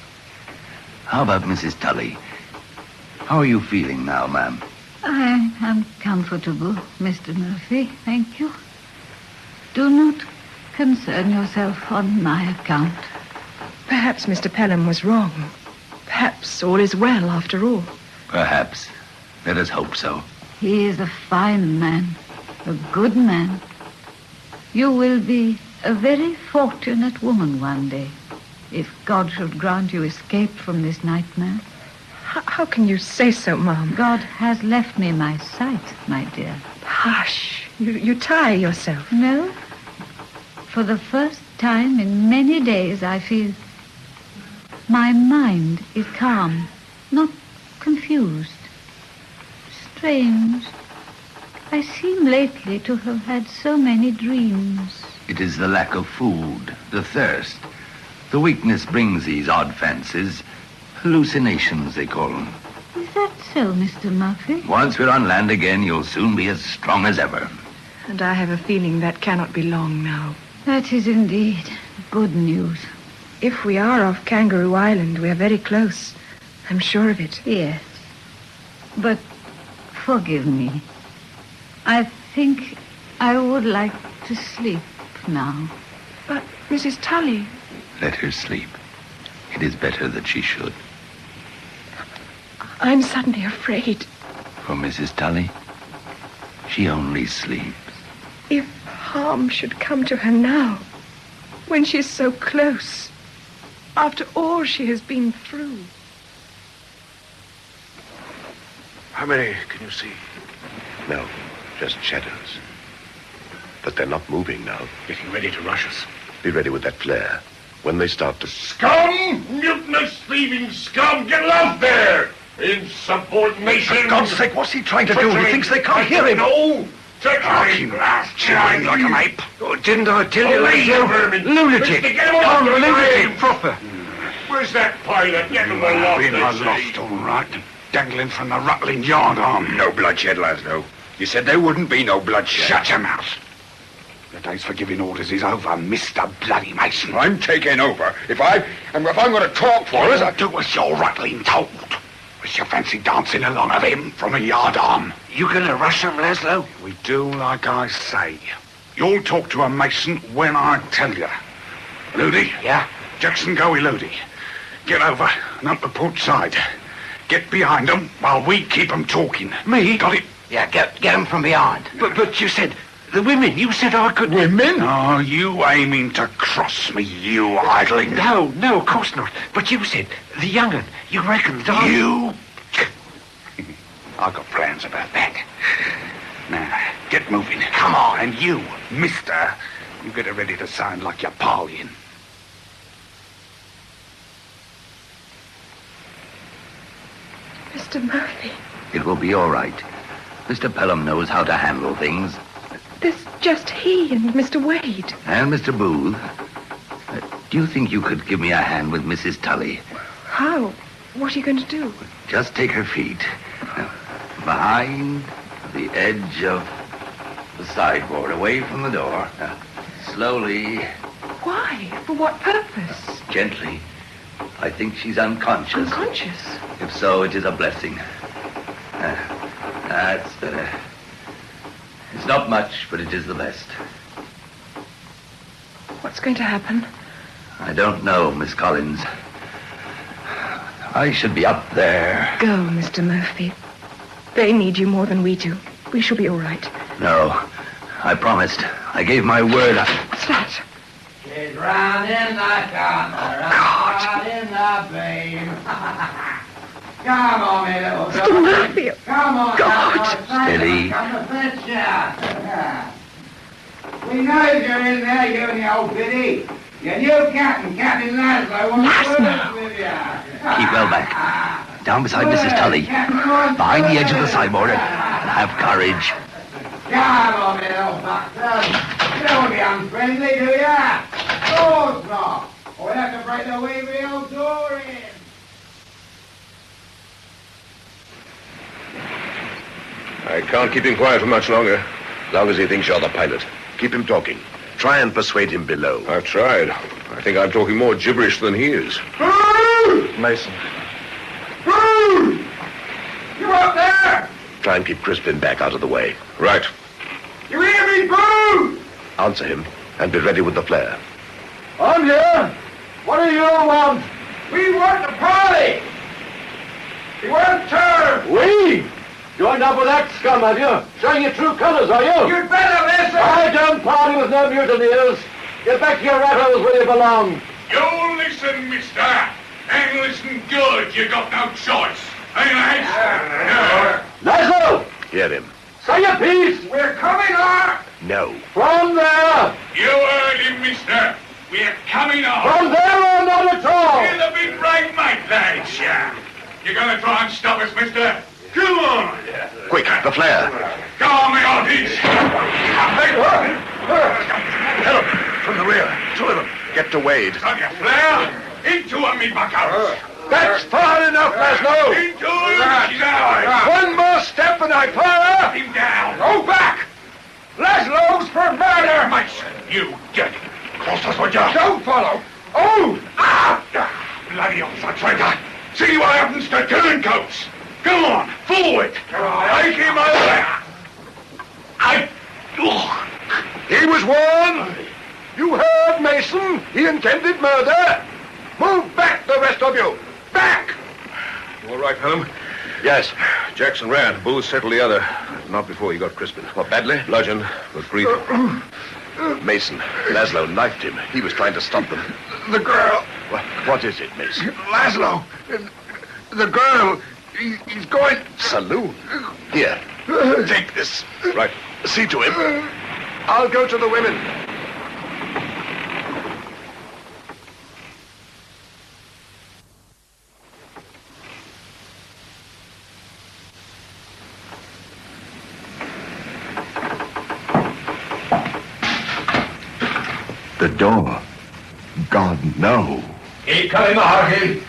How about Mrs. Tully? How are you feeling now, ma'am? I am comfortable, Mr. Murphy, thank you. Do not concern yourself on my account. Perhaps Mr. Pelham was wrong. Perhaps all is well after all. Perhaps. Let us hope so. He is a fine man, a good man. You will be a very fortunate woman one day, if God should grant you escape from this nightmare. How can you say so, Mom? God has left me my sight, my dear. Hush. You tire yourself. No. For the first time in many days, I feel my mind is calm, not confused. Strange. I seem lately to have had so many dreams. It is the lack of food, the thirst. The weakness brings these odd fancies. Hallucinations, they call them. Is that so, Mr. Murphy? Once we're on land again, you'll soon be as strong as ever. And I have a feeling that cannot be long now. That is indeed good news. If we are off Kangaroo Island, we are very close. I'm sure of it. Yes. But forgive me. I think I would like to sleep now. But, Mrs. Tully... Let her sleep. It is better that she should. I'm suddenly afraid. For Mrs. Tully, she only sleeps. If harm should come to her now, when she's so close, after all she has been through. How many can you see? No, just shadows. But they're not moving now. Getting ready to rush us. Be ready with that flare. When they start to... Scum! Mutinous, thieving scum! Get out there! Insubordination! For God's sake, what's he trying to do? He thinks they can't hear him. No! Chewing like an ape. Oh, didn't I tell you, lady? Lunatic! Lunatic, proper. Where's that pilot? Get him aloft, Been aloft, all right. Dangling from the rattling yard arm. No bloodshed, Laszlo. You said there wouldn't be no bloodshed. Shut your mouth. The days for giving orders is over, Mr. Bloody Mason. I'm taking over. If I'm going to talk for us... Do as you're rattling told. Was you fancy dancing along of him from a yard arm? You going to rush him, Laszlo? We do like I say. You'll talk to a Mason when I tell you. Ludi? Yeah? Jackson, go with Ludi. Get over and up the port side. Get behind them while we keep them talking. Me? Got it? Yeah, get them from behind. But you said... The women, you said I could... Women? Are you aiming to cross me, you idling? No, of course not. But you said, the young un, you reckon that... You? I've got plans about that. Now, get moving. Come on. And you, mister, you get ready to sound like you're parleying. Mr. Murphy. It will be all right. Mr. Pelham knows how to handle things. There's just he and Mr. Wade. And Mr. Booth. Do you think you could give me a hand with Mrs. Tully? How? What are you going to do? Just take her feet. Now, behind the edge of the sideboard, away from the door. Now, slowly. Why? For what purpose? Gently. I think she's unconscious. Unconscious? If so, it is a blessing. That's better. It's not much, but it is the best. What's going to happen? I don't know, Miss Collins. I should be up there. Go, Mr. Murphy. They need you more than we do. We shall be all right. No, I promised. I gave my word. What's that? She's round in the corner, round in the beam. Come on, me little Mr. Murphy. Come on, God. Steady. Come to fetch ya. We know you're in there, you and the old biddy. Your new Captain Laszlo, wants words with you. Keep well back. Down beside Mrs. Tully. Behind the edge of the sideboard. Have courage. Come on, me little bastard. You don't be unfriendly, do ya? Of course not. Or we'll have to break the wee of the old door in. I can't keep him quiet for much longer. As long as he thinks you're the pilot. Keep him talking. Try and persuade him below. I've tried. I think I'm talking more gibberish than he is. Mason. You up there? Try and keep Crispin back out of the way. Right. You hear me, Boo? Answer him, and be ready with the flare. I'm here. What do you want? We want the party. We want terms. We? Joined up with that scum, have you? Showing your true colors, are you? You'd better listen. I don't party with no mutineers. Get back to your rat holes where you belong. You listen, mister. And listen good. You got no choice. Hey, lads? Laszlo! Hear him. Say your piece. We're coming on. No. From there. You heard him, mister. We're coming on. From there or not at all. You're the big right mate, lads. You're gonna try and stop us, mister? Come on. Quick, the flare. Go on, me hearties. Help! From the rear. Two of them. Get to Wade. On your flare. Into him, me buckos. That's far enough, Laszlo. Into him. She's ours. One more step and I fire. Him down. Go back. Laszlo's for murder. Mason, you dirty. Cross us, would you? Don't follow. Oh! Bloody old traitor. See what happens to turncoats. Come on, forward. Take him over. He was warned. You heard, Mason. He intended murder. Move back, the rest of you. Back! All right, Pelham? Yes. Jackson ran. Booth settled the other. Not before he got Crispin. What, badly? Bludgeoned, but brief. Mason. Laszlo knifed him. He was trying to stop them. The girl. What is it, Mason? Laszlo. The girl. He's going... Saloon. Here. Take this. Right. See to him. I'll go to the women. The door. God, no. Keep coming, Marty.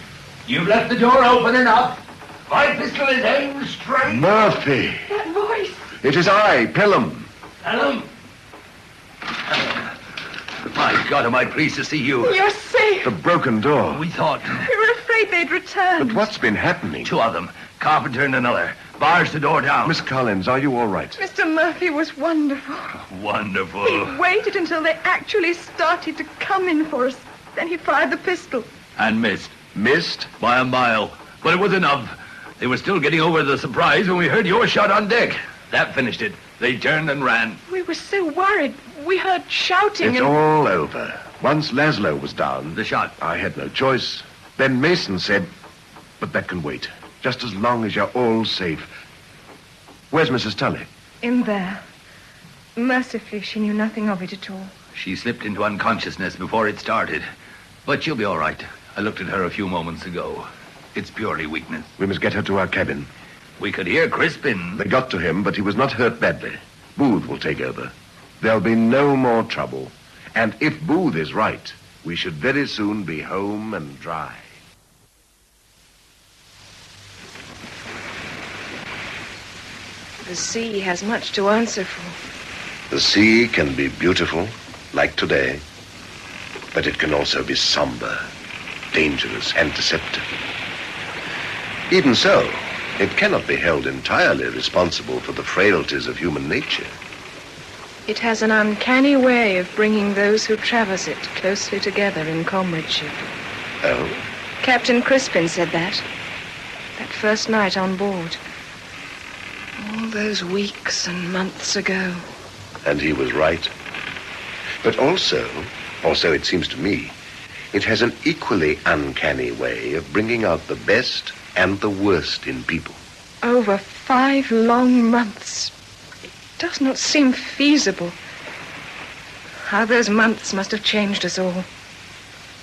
You've left the door open enough. My pistol is aimed straight. Murphy. That voice. It is I, Pelham. Pelham. My God, am I pleased to see you. You're safe. The broken door. We thought. We were afraid they'd returned. But what's been happening? Two of them. Carpenter and another. Bars the door down. Miss Collins, are you all right? Mr. Murphy was wonderful. Wonderful. He waited until they actually started to come in for us. Then he fired the pistol. And missed. Missed? By a mile. But it was enough. They were still getting over the surprise when we heard your shot on deck. That finished it. They turned and ran. We were so worried. We heard shouting It's and... all over. Once Laszlo was down... The shot. I had no choice. Then Mason said... But that can wait. Just as long as you're all safe. Where's Mrs. Tully? In there. Mercifully, she knew nothing of it at all. She slipped into unconsciousness before it started. But she'll be all right. I looked at her a few moments ago. It's purely weakness. We must get her to our cabin. We could hear Crispin. They got to him, but he was not hurt badly. Booth will take over. There'll be no more trouble. And if Booth is right, we should very soon be home and dry. The sea has much to answer for. The sea can be beautiful, like today, but it can also be somber, dangerous, and deceptive. Even so, it cannot be held entirely responsible for the frailties of human nature. It has an uncanny way of bringing those who traverse it closely together in comradeship. Oh? Captain Crispin said that first night on board. All those weeks and months ago. And he was right. But also, or so it seems to me, it has an equally uncanny way of bringing out the best and the worst in people. Over 5 long months. It does not seem feasible. How those months must have changed us all.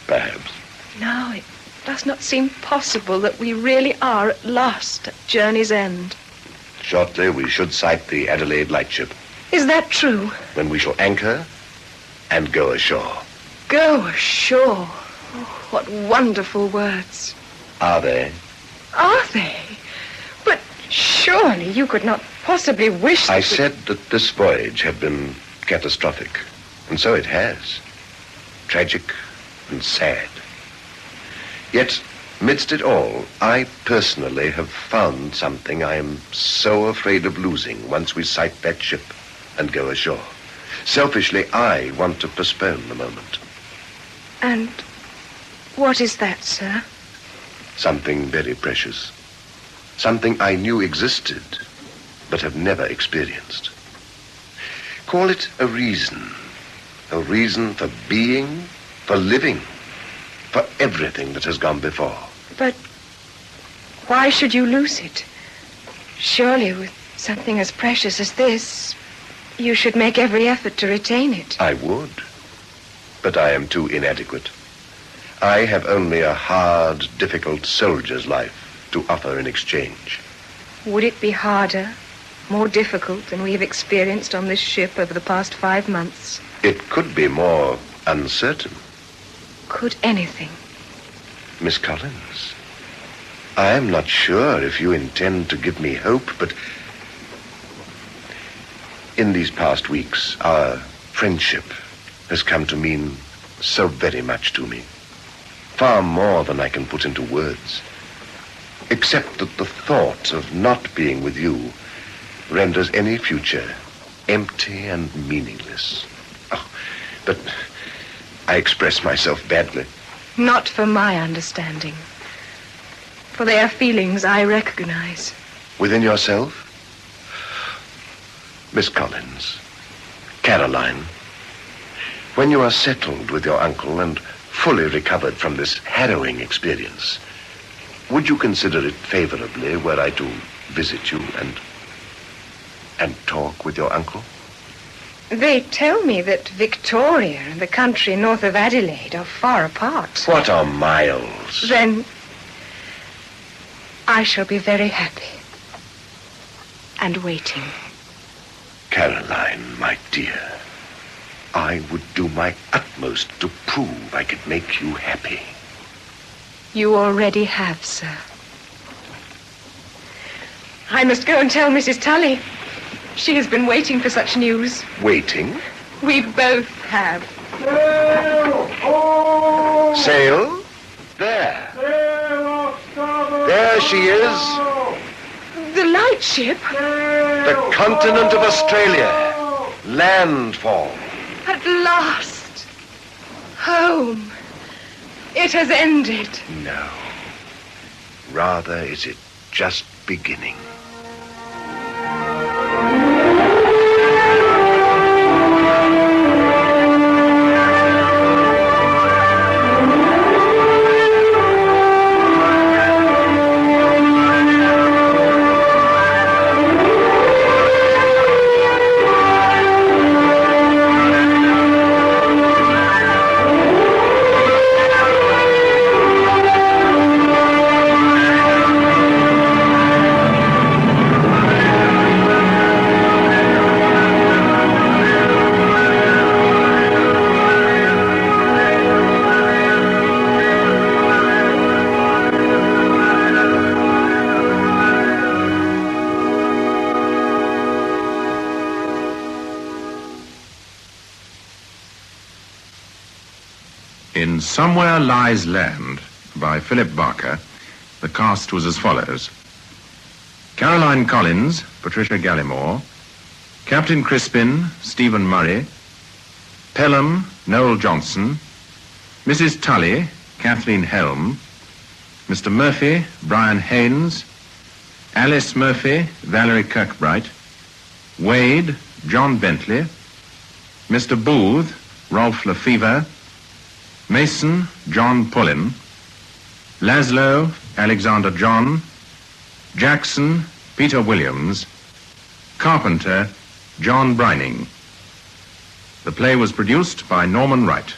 Perhaps. No, it does not seem possible that we really are at last at journey's end. Shortly, we should sight the Adelaide lightship, Is that true? when we shall anchor and go ashore. Go ashore. Oh, what wonderful words. Are they? Are they? But surely you could not possibly wish I that we- said that this voyage had been catastrophic. And so it has. Tragic and sad. Yet, amidst it all, I personally have found something I am so afraid of losing once we sight that ship and go ashore. Selfishly, I want to postpone the moment. And what is that, sir? Something very precious. Something I knew existed, but have never experienced. Call it a reason. A reason for being, for living, for everything that has gone before. But why should you lose it? Surely with something as precious as this, you should make every effort to retain it. I would, but I am too inadequate. I have only a hard, difficult soldier's life to offer in exchange. Would it be harder, more difficult than we have experienced on this ship over the past 5 months? It could be more uncertain. Could anything? Miss Collins, I am not sure if you intend to give me hope, but in these past weeks, our friendship has come to mean so very much to me. Far more than I can put into words. Except that the thought of not being with you renders any future empty and meaningless. Oh, but I express myself badly. Not for my understanding. For they are feelings I recognize. Within yourself? Miss Collins, Caroline, when you are settled with your uncle and fully recovered from this harrowing experience, would you consider it favorably were I to visit you and talk with your uncle? They tell me that Victoria and the country north of Adelaide are far apart. What are miles? Then I shall be very happy and waiting. Caroline, my dear, I would do my utmost to prove I could make you happy. You already have, sir. I must go and tell Mrs. Tully. She has been waiting for such news. Waiting? We both have. Sail! Oh! Sail? There. Sail off starboard! There she is. The lightship? The continent of Australia. Landfall. At last. Home. It has ended. No. Rather is it just beginning. In Somewhere Lies Land by Philip Barker, the cast was as follows. Caroline Collins, Patricia Gallimore, Captain Crispin, Stephen Murray, Pelham, Noel Johnson, Mrs. Tully, Kathleen Helm, Mr. Murphy, Brian Haynes, Alice Murphy, Valerie Kirkbright, Wade, John Bentley, Mr. Booth, Rolf Lefevre, Mason, John Pullin, Laszlo, Alexander John, Jackson, Peter Williams, Carpenter, John Brining. The play was produced by Norman Wright.